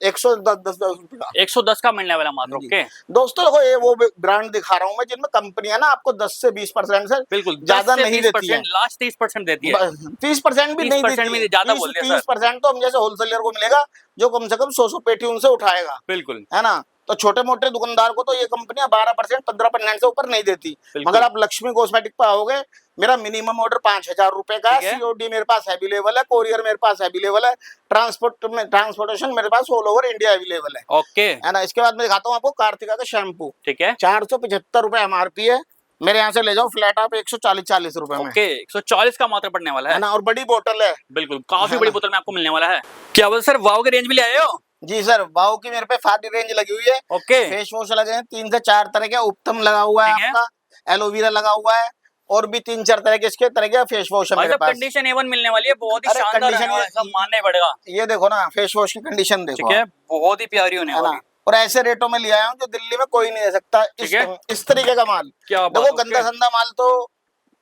110 रुपए का, 110 का मिलने वाला मात्र। जी। ओके दोस्तों देखो ये वो ब्रांड दिखा रहा हूँ मैं जिनमें कंपनियां ना आपको 10 से 20% से बिल्कुल ज्यादा नहीं देती है, लास्ट 30% देती है। 30% भी नहीं 30% देती भी है। ज्यादा बोल दिया सर। 30% तो हम जैसे होलसेलर को मिलेगा जो कम से कम 100 पेटी उनसे उठाएगा, बिल्कुल है ना। तो छोटे मोटे दुकानदार को तो ये कंपनियां 12% 15% से ऊपर नहीं देती, बिल्कुल। मगर आप लक्ष्मी कॉस्मेटिक पे आओगे, मेरा मिनिमम ऑर्डर 5000 रुपए का है, ठीक है। सीओडी मेरे पास अवेलेबल है, कोरियर मेरे पास अवेलेबल है, ट्रांसपोर्टेशन मेरे पास ऑल ओवर इंडिया अवेलेबल है, ओके है ना। इसके बाद मैं दिखाता हूँ आपको कार्तिका का शैम्पू, ठीक है, 475 रुपए एमआरपी है, मेरे यहाँ से ले जाओ फ्लैट आप 140 रुपए में, ओके 140 का मात्र पड़ने वाला है है ना। और बड़ी बोतल है, बिल्कुल, काफी है बड़ी ना। बोतल में आपको मिलने वाला है। क्या बोल सर, वाओ की रेंज भी ले आए हो? जी सर, वाओ की मेरे पे सारी रेंज लगी हुई है। ओके फेस वॉश लगे हैं 3 से 4 तरह के, उत्तम लगा हुआ है ठीक है। आपका, एलोवेरा लगा हुआ है, और भी 3-4 तरह के इसके तरह के फेस वॉश है मेरे पास। कंडीशन A1 मिलने वाली है, बहुत ही अरे शानदार condition रहने वाला है, ये- सब मानना ही पड़ेगा। ये देखो ना फेस वॉश की कंडीशन देखो, ठीक है, बहुत ही प्यारी होने है वाली ना। और ऐसे रेटों में ले आया हूँ जो दिल्ली में कोई नहीं दे सकता, ठीक है। इस तरीके का माल। क्या बात, देखो ओके। गंदा संदा माल तो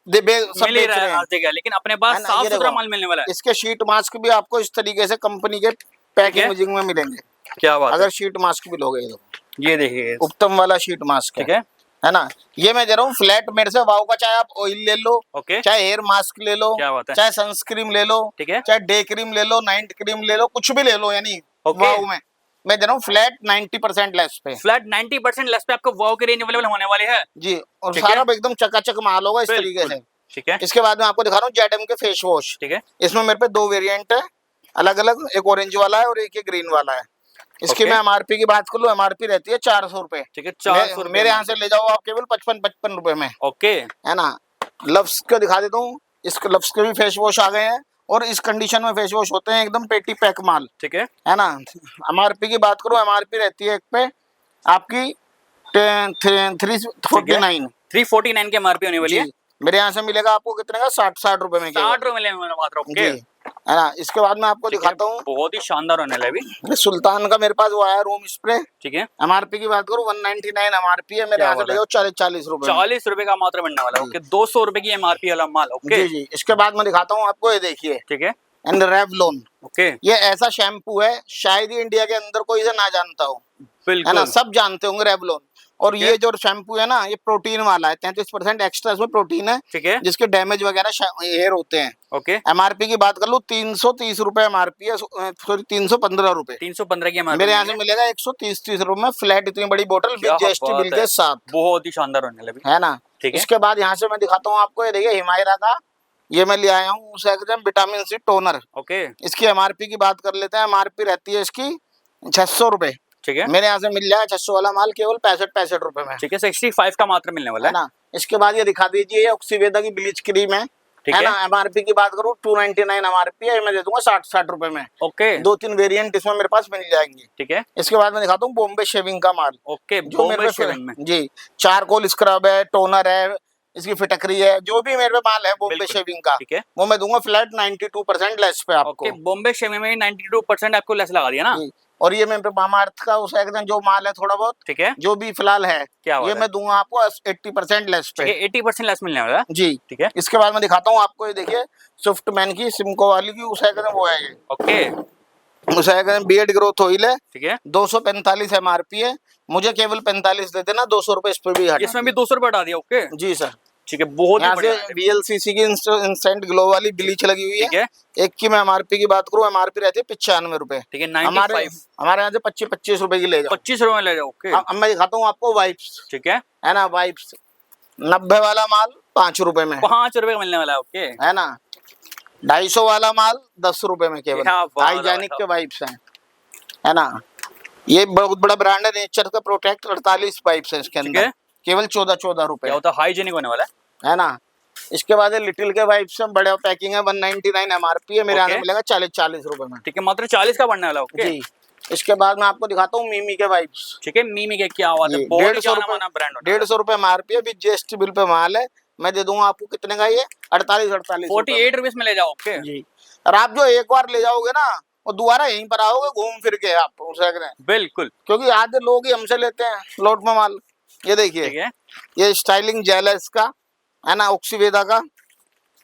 सब मिल ही बेच रहा रहे है हैं, हर जगह, लेकिन अपने पास है ना। साफ ये सुथरा देखो, माल मिलने वाला है। इसके शीट मास्क भी आपको इस तरीके से कंपनी के पैकेजिंग में मिलेंगे, क्या बात अगर शीट मास्क भी लोगे तो। ये देखिए, उत्तम वाला शीट मास्क ठीक है ना। ये मैं दे रहा हूँ फ्लैट मेरे से वाओ का, चाहे आप ऑयल ले लो, ओके, चाहे हेयर मास्क ले लो, क्या बात है, चाहे सनस्क्रीन ले लो, ठीक है, चाहे डे क्रीम ले लो, नाइट क्रीम ले लो, कुछ भी ले लो, यानी ओके। वाओ में मैं दे रहा हूँ फ्लैट 90% लेस पे, फ्लैट 90% लेस पे आपको वाओ की रेंज अवेलेबल होने वाली है। जी। और ठीक सारा है। एकदम चकाचक माल होगा इस तरीके बिल्कुल, से। ठीक है, इसके बाद में आपको दिखा रहा हूँ जेडएम के फेस वॉश, ठीक है, इसमें मेरे पे 2 वेरिएंट है अलग अलग, एक ऑरेंज वाला है और एक ग्रीन वाला है। इसकी ओके। मैं एमआरपी की बात कर लूँ, एमआरपी रहती है 400 रुपए, ठीक है, 400 रुपए मेरे यहाँ से ले जाओ आप केवल 55 रुपए में, ओके, है ना। लव्स का दिखा देता हूँ, इसके लव्स के भी फेस वॉश आ गए हैं, और इस कंडीशन में फेस वॉश होते हैं एकदम पेटी पैक माल, ठीक है, है ना। एमआरपी की बात करूँ, एमआरपी रहती है एक पे आपकी 349, 349 के एमआरपी होने वाली है। मेरे यहाँ से मिलेगा आपको कितने का, 60 रुपए में, 60 रुपए मिलने वाला मात्र। ओके, जी, है ना। इसके बाद मैं आपको ठीक है, दिखाता हूँ, बहुत ही शानदार होने वाला है अभी। सुल्तान का मेरे पास वो आया रूम स्प्रे, ठीक है, एमआरपी की बात करूँ 199 एमआरपी है, मेरे क्या यहाँ से बात ले है। जाओ 40 रुपए में। 40 रुपए का मात्र मिलने वाला है। ओके, 200 रुपए की एमआरपी वाला माल। ओके, जी जी। इसके बाद मैं दिखाता हूँ आपको, ये देखिए, ठीक है, एंड रेवलॉन, ओके, ये ऐसा शैम्पू है शायद ही इंडिया के अंदर कोई इसे ना जानता हो, है ना। बिल्कुल, सब जानते होंगे रेवलॉन। और ठीक है। ये जो शैम्पू है ना, ये प्रोटीन वाला है, 33% एक्स्ट्रा इसमें प्रोटीन है, ठीक है, जिसके डैमेज वगैरह हेयर होते हैं। ओके, एमआरपी की बात कर लूँ 330 रुपए एमआरपी है, सॉरी 315 रुपए, 315 की एमआरपी मेरे यहाँ से मिलेगा 130 रुपए में फ्लैट, इतनी बड़ी बोतल विद जीएसटी बिल के साथ, बहुत ही शानदार होने वाला है। है ना। ठीक है, इसके बाद यहाँ से मैं दिखाता हूँ आपको, ये देखिए हिमायरा का, ये मैं ले आया हूँ विटामिन सी टोनर। ओके, इसकी एमआरपी की बात कर लेते हैं, एमआरपी रहती है इसकी 600 रुपए, ठीक है, मेरे यहाँ से मिल जाए 600 वाला माल केवल 65 रुपए में, ठीक है, 65 का मात्र मिलने वाला है है। ना। इसके बाद ये दिखा दीजिए, ये ऑक्सीवेदा की ब्लीच क्रीम है, ठीक है है ना। एमआरपी की बात करूँ 299 एमआरपी है, मैं दे दूंगा 60 रुपए में। ओके 2-3 वेरिएंट इसमें मेरे पास मिल जाएंगे। ठीक है इसके बाद मैं दिखाता हूँ बॉम्बे शेविंग का माल। ओके जो मेरे बॉम्बे पे शेविंग में जी चारकोल स्क्रब है, टोनर है, इसकी फिटकरी है, जो भी मेरे पे माल है बॉम्बे बिल्कुल शेविंग का, ठीक है वो मैं दूंगा फ्लैट 92% लेस पे ओके आपको। बॉम्बे शेविंग में 92% आपको लेस लगा दिया ना जी। और ये मेरे पे मामा अर्थ का उस एकदम जो माल है थोड़ा बहुत, ठीक है जो भी फिलहाल है, क्या ये बात है मैं दूंगा आपको 80% लेस ठीक पे। है 80% लेस मिलने वाला है जी। ठीक है इसके बाद मैं दिखाता हूँ आपको, ये देखिए स्विफ्ट मैन की सिमको वाली की उस एकदम वो है, ये ओके उस एकदम बियर्ड ग्रोथ ऑयल है, ठीक है 245 एमआरपी है, मुझे केवल 45 दे देना, 200 रुपए इस पे भी हटा इसमें भी 200 रुपये हटा दिया ओके जी सर। ठीक है बहुत ही यहाँ से बढ़िया है। बीएलसीसी की इंस्टेंट ग्लो वाली ब्लीच लगी हुई ठीक है। है एक की मैं एमआरपी की बात करूँ, एमआरपी रहती है 95 रुपए, ठीक है हमारे 95 हमारे यहाँ से 25-25 रुपए की ले जाओ। 25 रुपये में ले जाओ ओके अब मैं दिखाता हूँ आपको वाइप्स, ठीक है है ना। वाइप्स 90 वाला माल 5 रुपए में, 5 रुपये का मिलने वाला है ओके है ना। 250 वाला माल 10 रुपए में केवल, क्या बात है हाइजेनिक भाई के वाइप्स हैं, है ना। ये बहुत बड़ा ब्रांड है नेचर का प्रोटेक्ट, 48 पाइप्स है इसके ठीक अंदर, है केवल 14 रुपए, क्या होता है हाइजीनिक होने वाला है ना। इसके बाद है लिटिल के वाइप्स में बड़े पैकिंग है, 199 एमआरपी है, मेरे यहाँ से ओके मिलेगा 40 रुपए में। ठीक है मात्र 40 का बनने वाला ओके जी। इसके बाद मैं आपको दिखाता हूँ मीमी के वाइप्स, ठीक है मीमी के क्या बात है ये बहुत ही 150 जाना रुपए, माना ब्रांड होता है 150 रुपए एमआरपी है, विद जीएसटी बिल पे माल है, मैं दे दूंगा आपको कितने का, ये 48 48 रुपीस में ले जाओ ओके जी। और आप जो एक बार ले जाओगे ना, वो दोबारा यहीं पर आओगे घूम फिर के आप उसे, बिल्कुल क्योंकि आधे लोग ही हमसे लेते हैं लोट में माल। ये देखिए ठीक है ये स्टाइलिंग जेल है इसका, है ना, ऑक्सीवेदा का,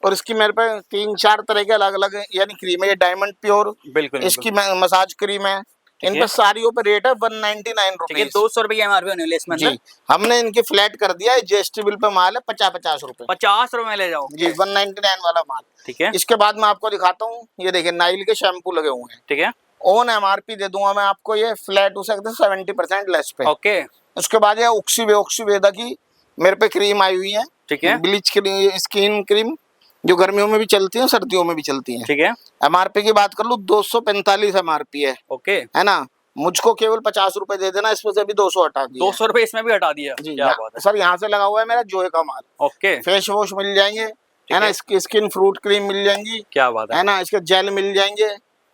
और इसकी मेरे पे 3-4 तरह के अलग अलग यानी क्रीम है, ये डायमंड प्योर, बिल्कुल इसकी मसाज क्रीम है, इन पे सारियों पे रेट है 199 ठीक है रुपीज 200 रुपए की एमआरपी होने वाली है इसमें जी। हमने इनकी फ्लैट कर दिया है, जीएसटी बिल पे माल है 50-50 रुपए 50 रुपए में ले जाओ जी, 199 वाला माल। ठीक है इसके बाद मैं आपको दिखाता हूँ, ये देखिए नाइल के शैम्पू लगे हुए हैं, ठीक है ओन एमआरपी दे दूंगा मैं आपको, ये फ्लैट हो सकते हैं 70% लेस पे। ओके उसके बाद ये ऑक्सीवेदा की मेरे पे क्रीम आई हुई है, ठीक है ब्लीच क्रीम, स्किन क्रीम, जो गर्मियों में भी चलती है सर्दियों में भी चलती है। ठीक है एमआरपी की बात कर लूँ 245 एमआरपी ओके है ना। मुझको केवल 50 रुपए दे देना, इसमें से भी 200 हटा दिया 200 रुपए इसमें भी हटा दिया जी। क्या बात है सर यहाँ से लगा हुआ है मेरा जोए का माल, ओके फेस वॉश मिल जाएंगे, है ना, इसकी स्किन फ्रूट क्रीम मिल जाएंगी, क्या बात है है ना, इसके जेल मिल जाएंगे,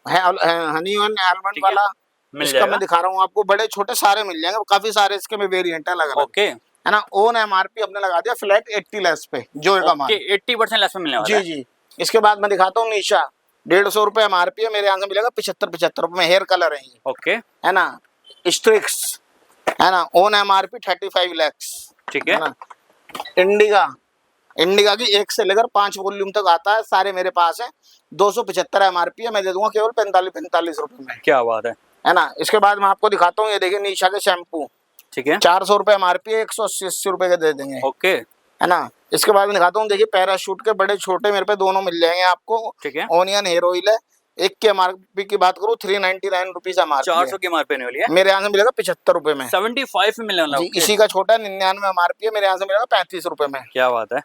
हनी वन आलमंड ठीक है, वाला, मिल इसका जाएगा मैं दिखा रहा हूँ आपको, बड़े छोटे सारे मिल जाएंगे, काफी सारे इसके में वेरिएंट है अलग अलग, ओके है ना। ओन एमआरपी अपने लगा दिया फ्लैट 80 लेस पे जोए का माल ओके 80% लेस में मिलने वाला जी है जी। इसके बाद मैं दिखाता हूँ निशा, 150 रुपए एमआरपी है, मेरे यहाँ से मिलेगा 75 रुपए में, हेयर कलर है ये, ओके है ना। स्ट्रिक्स, है ना, ओन एमआरपी 35 लैक्स, ठीक है है ना। इंडिगा की 1 से लेकर 5 वॉल्यूम तक आता है, सारे मेरे पास है, 275 एमआरपी है, मैं दे दूंगा केवल 45 रुपए में, क्या बात है ना। इसके बाद मैं आपको दिखाता हूँ, ये देखिए निशा के शैम्पू, ठीक है 400 रुपए एमआरपी है, 180 रुपए के दे देंगे, ओके है ना। इसके बाद मैं दिखाता हूँ, देखिए पैराशूट के बड़े छोटे मेरे पे दोनों मिल जाएंगे आपको, ठीक है ओनियन हेयर ऑयल है, एक के एमआरपी की बात करूँ 399 रुपीज एमआरपी 400 की एमआरपी होने वाली है मेरे यहाँ से मिलेगा 75 रुपए में 75 में मिलने वाला जी। है okay, इसी का छोटा 99 एमआरपी है, मेरे यहाँ से मिलेगा 35 रुपए में। क्या बात है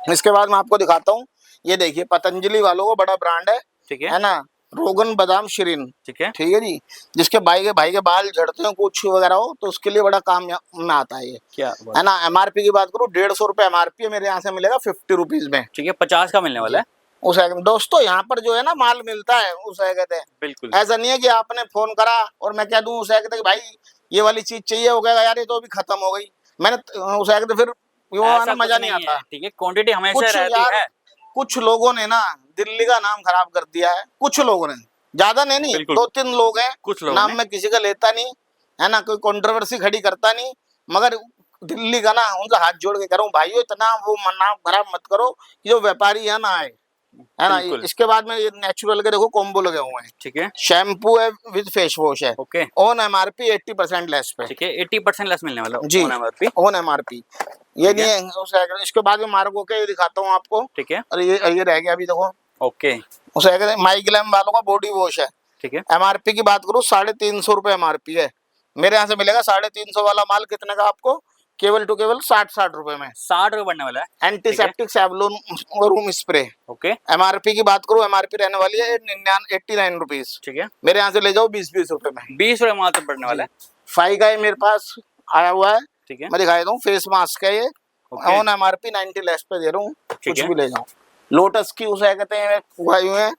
इसके बाद मैं आपको दिखाता हूँ, ये देखिए पतंजलि वालों को बड़ा ब्रांड ठीक है ना, रोगन बादाम शिरीन, ठीक है ठीक है जी। जिसके भाई के बाल झड़ते हो कुछ वगैरह हो तो उसके लिए बड़ा काम में आता है ये, क्या है ना। एमआरपी की बात करूँ 150 रुपए एमआरपी है, मेरे यहाँ से मिलेगा 50 रुपीज में, ठीक है 50 का मिलने वाला है उस दोस्तों यहाँ पर जो है ना माल मिलता है उस कहते हैं, बिल्कुल ऐसा नहीं है कि आपने फोन करा और मैं कह दूं उसे कहते कि भाई ये वाली चीज चाहिए, हो गया यार ये तो अभी खत्म हो गई, मैंने उसे कहते फिर वो ऐसा आना कुछ मजा नहीं है, आता। ठीक है क्वांटिटी हमेशा कुछ रहती यार है कुछ लोगों ने ना दिल्ली का नाम खराब कर दिया है, कुछ लोगों ने, ज्यादा नहीं बिल्कुल। 2-3 लोग हैं, कुछ लोग नाम में किसी का लेता नहीं, है ना, कोई कंट्रोवर्सी खड़ी करता नहीं, मगर दिल्ली का ना उनका हाथ जोड़ के कह रहा हूँ भाइयों इतना वो नाम खराब मत करो कि जो व्यापारी है ना आए, है ना। बिल्कुल। इसके बाद में ये नेचुरल के देखो कॉम्बो लगे हुए हैं, ठीक है शैम्पू है विद फेस वॉश है, ओके ऑन एमआरपी 80% लेस पे ठीक है 80% लेस मिलने वाला जी, एमआरपी ऑन एमआरपी। ये नहीं है इसके बाद में मार्गो के दिखाता हूँ आपको, ठीक है और ये रह गया अभी देखो, ओके उसे माइग्लैम वालों का बॉडी वॉश है, ठीक है एमआरपी की बात करूँ 350 रुपए एमआरपी है, मेरे यहाँ से मिलेगा 350 वाला माल कितने का आपको, केवल टू केवल 60 रुपए में, 60 रुपए बढ़ने वाला है antiseptic Savlon room spray. Okay MRP की बात करूँ, एमआरपी रहने वाली है 89 रुपीज, ठीक है मेरे यहाँ से ले जाओ 20-20 रुपए में, 20 रुपए मात्र बढ़ने वाला है फाइव का मेरे पास आया हुआ है, ठीक है मैं दिखाई दूँ फेस मास्क है ये, ओके ऑन एमआरपी 90 लेस पे दे रहा हूँ, कुछ है। भी ले जाओ। लोटस की उसे कहते हैं वायु है,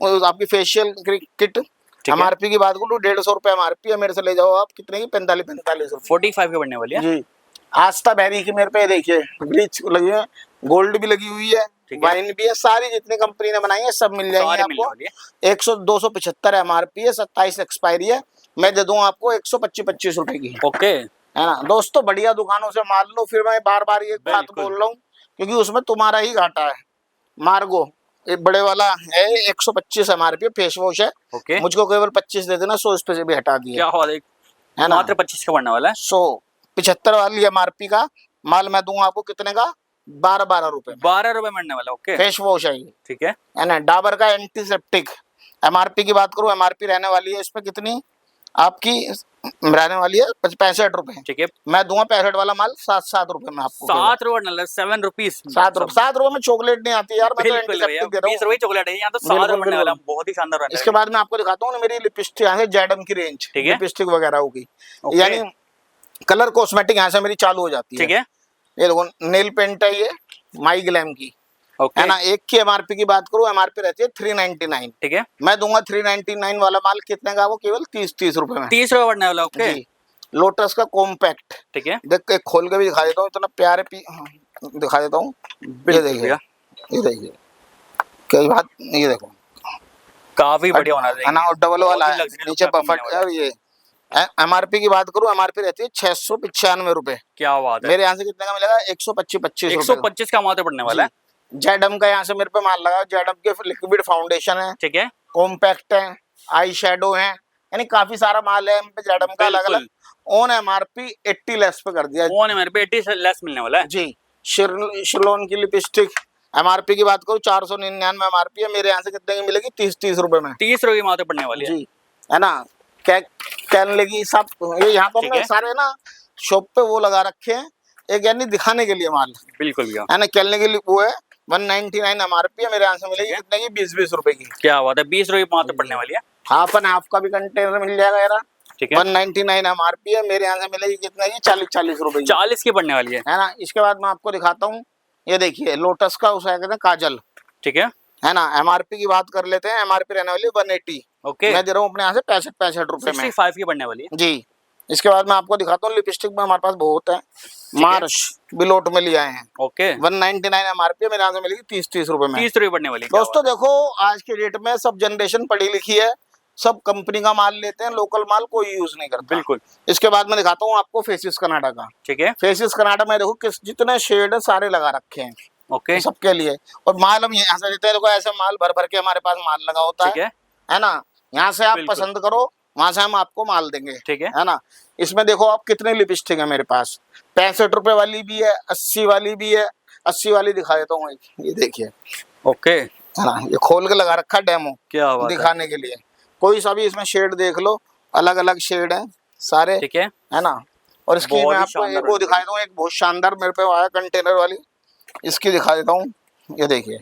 और आपकी फेशियल किट है। एमआरपी की बात करूँ 150 रुपए एमआरपी है, मेरे से ले जाओ आप कितने की 45 रुपए 45 के पड़ने वाली है जी। आस्था बैरी की मेरे पे देखिए ब्लीच लगी है, गोल्ड भी लगी हुई है, वाइन भी है, सारी जितनी कंपनी ने बनाई है सब मिल जाएंगे आपको। 275 एमआरपी है, 27 एक्सपायरी है, मैं दे दूंगा आपको 125 रुपए की। ओके है ना दोस्तों, बढ़िया दुकानों से माल लो। फिर मैं बार बार ये बात बोल रहा हूँ क्योंकि उसमें तुम्हारा ही घाटा है। मार्गो एक बड़े वाला है 125 एमआरपी फेस वॉश है, ओके मुझको केवल 25 दे देना, 100 इस पे से भी हटा दिया। क्या है ना, मात्र 25 का पड़ने वाला है। 175 वाली एमआरपी का माल मैं दूंगा आपको कितने का, 12 रुपए 12 रुपए मिलने वाला। ओके फेस वॉश है ये, ठीक है ना। डाबर का एंटीसेप्टिक एमआरपी की बात करूं, एमआरपी रहने वाली है इसमें कितनी आपकी, रहने वाली है 65 रुपए। ठीक है, मैं दूंगा 65 वाला माल 7 रुपए में आपको। 7 रुपए 7 रुपीज 7 रुपए में चॉकलेट नहीं आती यार, मैं तो बिल्कुल भैया, एंटीसेप्टिक दे रहा 20 रुपए चॉकलेट है, यहाँ तो 7 रुपए मिलने वाला, बहुत ही शानदार है। इसके बाद मैं आपको दिखाता हूँ मेरी लिपस्टिक यहाँ से जैडम की रेंज, लिपस्टिक वगैरह होगी, यानी कलर कॉस्मेटिक यहाँ से मेरी चालू हो जाती है। ठीक है, ये देखो नेल पेंट है ये माई ग्लैम की, है ना। एक की एमआरपी की बात करूं, एमआरपी रहती है 399। ठीक है, मैं दूंगा 399 वाला माल कितने का, वो केवल 30 रुपए में। 30 रुपए पड़ने वाला। ओके जी। लोटस का कॉम्पैक्ट, ठीक है, देख के खोल के भी दिखा देता हूँ, इतना प्यारे दिखा देता हूँ। ये देखिए, ये देखिए कई बात, ये देखो काफी बढ़िया होना चाहिए ना, और डबल वाला है नीचे बफट। और ये एमआरपी की बात करूं, एमआरपी रहती है 695 रुपए। क्या बात है, मेरे यहाँ से कितने का मिलेगा, 125 का मात्र पड़ने वाला है। जैडम का यहाँ से मेरे पे माल लगा, जैडम के लिक्विड फाउंडेशन है, ठीक है, कॉम्पैक्ट है, आई शेडो है, यानी काफी सारा माल है जैडम का अलग अलग। ऑन एमआरपी 80 लेस पे कर दिया, ऑन एमआरपी 80 लेस मिलने वाला है जी। शिरलोन की लिपस्टिक एमआरपी की बात करूँ 499 एमआरपी है, मेरे यहाँ से कितने की मिलेगी, 30 रुपए में। 30 रुपए मात्र पड़ने वाली है जी, है ना। कैन लेगी सब, ये यहाँ पर हमने सारे ना शॉप पे वो लगा रखे हैं, एक यानी दिखाने के लिए माल। बिल्कुल भैया, है ना, खेलने के लिए वो है 199 एमआरपी है, मेरे यहाँ से मिलेगी कितने की, 20 रुपए की। क्या बात है, 20 रुपए मात्र पड़ने वाली है। हाफ एंड हाफ का भी कंटेनर मिल जाएगा यार, ठीक है। 199 एमआरपी है, मेरे यहाँ से मिलेगी कितने की, 40 रुपए की। 40 की पड़ने वाली है ना। इसके बाद मैं आपको दिखाता हूँ, ये देखिए लोटस का उसे कहते हैं काजल, ठीक है ना। एमआरपी की बात कर लेते हैं, एमआरपी रहने वाली 180। ओके, मैं दे रहा हूँ अपने यहाँ से 65 रुपए में, 65 की पड़ने वाली है जी। इसके बाद मैं आपको दिखाता हूँ लिपस्टिक में हमारे पास बहुत है, मार्श बिलोट में लिया है। ओके, 199 एमआरपी मेरे यहाँ से मिलेगी 30 रुपए में। 30 रुपए पड़ने वाली। दोस्तों देखो, आज के डेट में सब जनरेशन पढ़ी लिखी है, सब कंपनी का माल लेते हैं, लोकल माल कोई यूज नहीं करता। बिल्कुल। इसके बाद मैं दिखाता हूँ आपको फेसिस कनाडा का, ठीक है। फेसिस कनाडा में देखो किस जितने शेड है सारे लगा रखे हैं, ओके, सबके लिए। और माल हम यहाँ से देते हैं, देखो ऐसे माल भर भर के हमारे पास माल लगा होता है ना। यहाँ से आप पसंद करो, वहां से हम आपको माल देंगे, ठीक है ना। इसमें देखो आप कितने लिपस्टिक है मेरे पास, 65 रुपए वाली भी है, 80 वाली भी है। 80 वाली दिखा देता हूँ, ये देखिए, ओके, है ना। ये खोल के लगा रखा डेमो, क्या दिखाने के लिए। कोई सा भी इसमें शेड देख लो, अलग अलग शेड है सारे, ठीक है ना। और इसकी मैं आपको एक वो दिखा देता हूँ, एक बहुत शानदार मेरे पे आया कंटेनर वाली, इसकी दिखा देता हूँ, ये देखिए,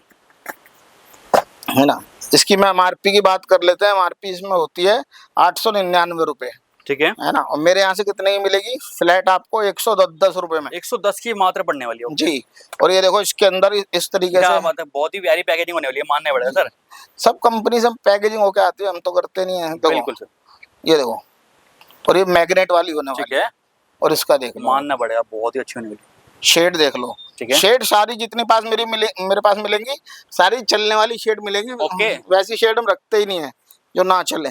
है ना। इसकी मैं एमआरपी की बात कर लेते हैं, एमआरपी इसमें होती है 899 रुपए, ठीक है ना। और मेरे यहाँ से कितने की मिलेगी फ्लैट आपको, 110 रुपए में, 110 की मात्र पड़ने वाली है जी। और ये देखो इसके अंदर इस तरीके से बहुत ही प्यारी पैकेजिंग होने वाली है, मानने पड़ेगा सर। सब कंपनी से पैकेजिंग होके आती है, हम तो करते नहीं है। बिल्कुल सर, ये देखो, और ये मैग्नेट वाली होने वाली है। और इसका देख लो, मानना पड़ेगा बहुत ही अच्छी होने वाली, शेड देख लो, ठीक है। शेड सारी जितनी पास मेरे पास मिलेंगी, सारी चलने वाली शेड मिलेंगी। ओके, वैसी शेड हम रखते ही नहीं है जो ना चले।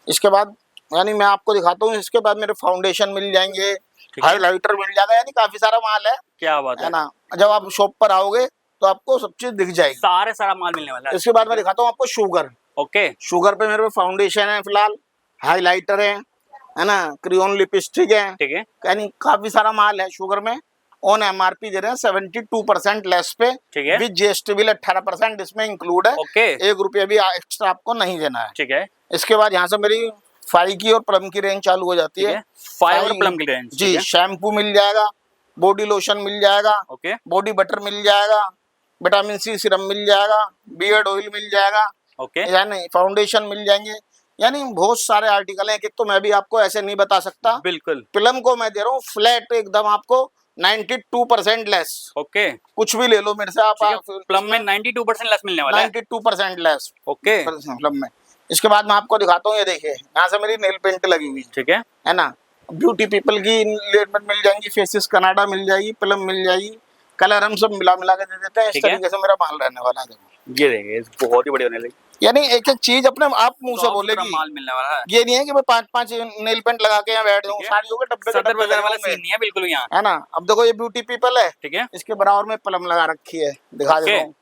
इसके बाद यानी मैं आपको दिखाता हूँ, इसके बाद मेरे फाउंडेशन मिल जाएंगे, हाइलाइटर मिल जाएगा, यानी काफी सारा माल है। क्या बात है ना। जब आप शॉप पर आओगे तो आपको सब चीज दिख जाएगी, सारा माल मिलने वाला है। इसके बाद मैं दिखाता हूँ आपको शुगर। ओके, शुगर पे मेरे पे फाउंडेशन है फिलहाल, हाइलाइटर है ना, क्रियोन लिपस्टिक है, ठीक है। यानी काफी सारा माल है शुगर में। ऑन एमआरपी दे रहे हैं 72% लेस पे, ठीक है। विद जीएसटी बिल 18% इसमें इंक्लूड है। ओके, 1 रुपया भी एक्स्ट्रा आपको नहीं देना है, ठीक है। इसके बाद यहाँ से मेरी फाई की और प्लम की रेंज चालू हो जाती है। फाई और प्लम की रेंज, जी। शैम्पू मिल जाएगा, बॉडी लोशन मिल जाएगा, ओके, बॉडी बटर मिल जाएगा, विटामिन सी सिरम मिल जाएगा, बियर्ड ऑयल मिल जाएगा, ओके, यानी फाउंडेशन मिल जाएंगे, यानी बहुत सारे आर्टिकल हैं। एक तो मैं भी आपको ऐसे नहीं बता सकता। बिल्कुल, प्लम को मैं दे रहा हूँ फ्लैट एकदम आपको 92% लेस। ओके, कुछ भी ले लो मेरे से आप। प्लम में 92% लेस मिलने वाला है। 92% लेस ओके, प्लम में। इसके बाद मैं आपको दिखाता हूँ, ये देखिए यहाँ से मेरी नेल पेंट लगी हुई ठीक है। है ना। ब्यूटी पीपल की नेल पेंट मिल जाएंगी, फेसिस कनाडा मिल जाएगी, प्लम मिल जाएगी, कलर हम सब मिला मिला के दे देते हैं। इस ठीक है। तरीके से मेरा माल रहने वाला है। ये देखिए, बहुत ही बढ़िया होने लगी। यानी एक एक चीज अपने आप मुंह से बोलेगी। माल मिलने वाला है। ये नहीं है कि मैं 5-5 नेल पेंट लगा के यहाँ बैठ जाऊँ, साड़ियों के डब्बे सदर बाजार वाला सीन नहीं है बिल्कुल यहाँ, है ना। अब देखो ये ब्यूटी पीपल है, ठीक है। इसके बराबर में प्लम लगा रखी है, दिखा ओके। देता हूँ,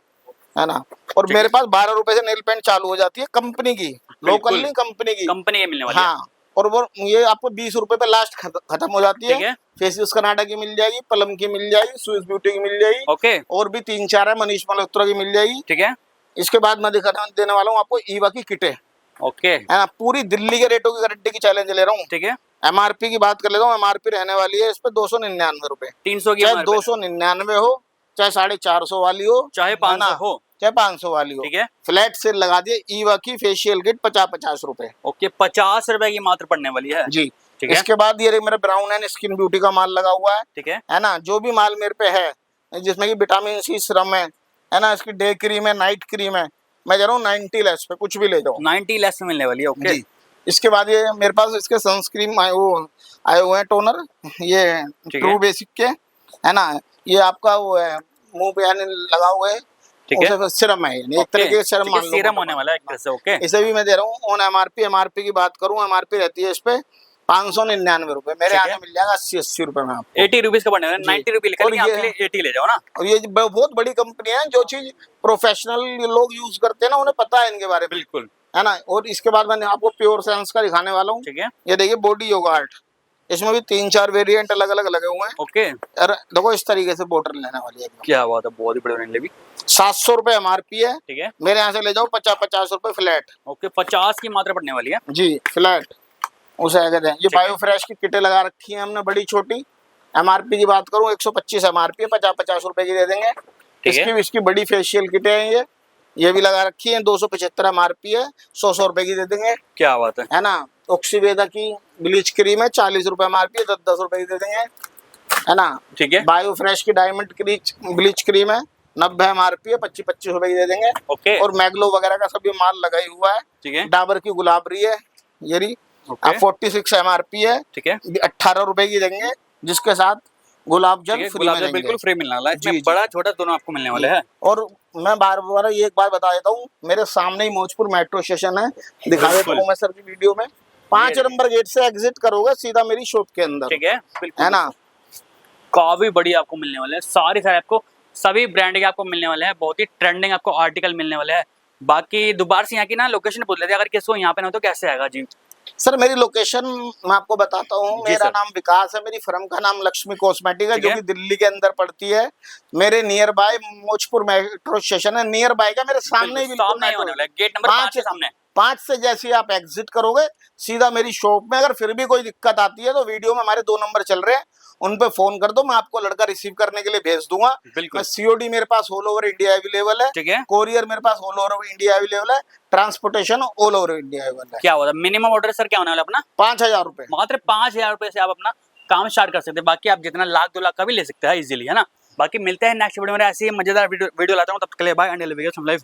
है ना। और मेरे पास 12 रुपए से नेल पेंट चालू हो जाती है, कंपनी की, लोकल नहीं, कंपनी की। कंपनी के मिलने वाली है। हाँ, और वो ये आपको 20 रुपए पे लास्ट खत्म हो जाती ठीक है। है। फेसिस कनाडा की मिल जाएगी, प्लम की मिल जाएगी, स्विस ब्यूटी की मिल जाएगी, ओके, और भी 3-4 है, मनीष मल्होत्रा की मिल जाएगी। ठीक है। इसके बाद मैं देने वाला हूँ आपको ईवा की किटें, ओके, है ना। पूरी दिल्ली के रेटों की गारंटी की चैलेंज ले रहा हूँ। ठीक है। एमआरपी की बात कर लेता हूँ, एमआरपी रहने वाली है इस पे 299 रुपए। 300 की चाहे MRP, 299 हो, चाहे 450 वाली हो, चाहे 500 हो, चाहे 500 वाली हो, ठीक है। फ्लैट सेल लगा दिए। ईवा की फेशियल किट 50-50 रुपए। ओके, 50 रुपए की मात्र पड़ने वाली है जी, ठीक है। इसके बाद ये मेरा ब्राउन एंड स्किन ब्यूटी का माल लगा हुआ है, ठीक है। है ना। जो भी माल मेरे पे है, जिसमें कि विटामिन सी सीरम है ना, इसकी डे क्रीम है, नाइट क्रीम है, मैं कह रहा हूँ 90 लेस पे कुछ भी ले जाओ। 90 लेस में मिलने वाली है। ओके जी। इसके बाद ये मेरे पास इसके सनस्क्रीन आए हुए हैं, टोनर, ये ट्रू बेसिक के, है ना। ये आपका वो है, मुंह पे यानी लगा हुआ है, ठीक है। सिरम है, एक तरीके से सिरम मान लो, सीरम होने वाला है एक तरह से। ओके, इसे भी मैं दे रहा हूँ ऑन एमआरपी। एमआरपी की बात करूँ, एमआरपी रहती है इस पे 599 रुपए, मेरे यहाँ मिल जाएगा 80-80 रुपए में आपको। 80 रुपीज का पड़ने वाला है। 90 रुपए लिखा है, आपके लिए 80 ले जाओ ना। और ये बहुत बड़ी कंपनी है, जो चीज प्रोफेशनल लोग यूज करते हैं ना, उन्हें पता है इनके बारे में, बिल्कुल, है ना। और इसके बाद मैंने आपको प्योर साइंस का दिखाने वाला हूँ, ठीक है। ये देखिए बॉडी योगा आर्ट, इसमें भी 3-4 वेरिएंट अलग अलग लगे हुए हैं। ओके, और देखो इस तरीके से बॉर्डर लेने वाली है। क्या बात है, बहुत ही बढ़िया होने लगी। 700 रुपए एमआरपी है, ठीक है। मेरे यहाँ से ले जाओ 50-50 रुपए फ्लैट। ओके, 50 की मात्रा पड़ने वाली है जी, फ्लैट उसे कहते हैं। ये बायो फ्रेश की किटें लगा रखी है हमने, बड़ी छोटी। एमआरपी की बात करूँ 125 एमआरपी है, 50-50 रुपए की दे देंगे। इसकी बड़ी फेशियल किटें हैं, ये भी लगा रखी है, 275 एमआरपी है, 100 रुपए की दे देंगे। क्या बात है ना। ऑक्सीवेदा की ब्लीच क्रीम है, 40 रुपए एमआरपी है, 10-10 रुपए की दे देंगे, है ना। ठीक है। बायो फ्रेश की डायमंड ब्लीच क्रीम है, 90 एमआरपी है, 25-25 रुपए की दे देंगे। ओके, और मैग्लो वगैरह का सभी माल लगा ही हुआ है। ठीक है। डाबर की गुलाबरी है, ये रही, 46 एमआरपी है, ठीक है। 18 रुपए की देंगे, जिसके साथ गुलाब जल फ्री में बिल्कुल फ्री मिलने वाला है। इसमें जी, बड़ा छोटा दोनों आपको मिलने वाले हैं। और मैं बार ये एक बात बता देता हूँ, मेरे सामने ही मौजपुर मेट्रो स्टेशन है, दिखा देता हूँ मैं सर की वीडियो में। 5 नंबर गेट से एग्जिट करोगे सीधा मेरी शॉप के अंदर, ठीक है, है ना। काफी बढ़िया आपको मिलने वाले हैं, सारे आपको सभी ब्रांड के आपको मिलने वाले हैं। बहुत ही ट्रेंडिंग आपको आर्टिकल मिलने वाले हैं। बाकी दोबारा से यहाँ की ना लोकेशन पूछ लेते हैं, अगर किसको यहाँ पे ना तो कैसे आएगा जी? सर मेरी लोकेशन मैं आपको बताता हूँ, मेरा नाम विकास है, मेरी फर्म का नाम लक्ष्मी कॉस्मेटिक है, जो कि दिल्ली के अंदर पड़ती है। मेरे near by Maujpur metro station है, नियर बाय का मेरे सामने ही बिल्कुल गेट नंबर 5 के सामने। 5 से जैसे ही आप एग्जिट करोगे सीधा मेरी शॉप में। अगर फिर भी कोई दिक्कत आती है तो वीडियो में हमारे 2 नंबर चल रहे हैं, उन पे फोन कर दो, मैं आपको लड़का रिसीव करने के लिए भेज दूंगा। मैं सीओडी मेरे पास ऑल ओवर इंडिया अवेलेबल है, ठीक है। कोरियर मेरे पास ऑल ओवर इंडिया अवेलेबल है, transportation all over India available है। क्या होता है मिनिमम ऑर्डर सर, क्या होने वाला अपना? 5000 रुपए, मात्र 5000 रुपए से आप अपना काम स्टार्ट कर सकते हैं। बाकी आप जितना 1,00,000 2,00,000 का भी ले सकते हैं इजीली, है ना। बाकी मिलते हैं नेक्स्ट वीडियो में, ऐसी ही मजेदार वीडियो लाता हूँ। तब तक के लिए bye and live your life.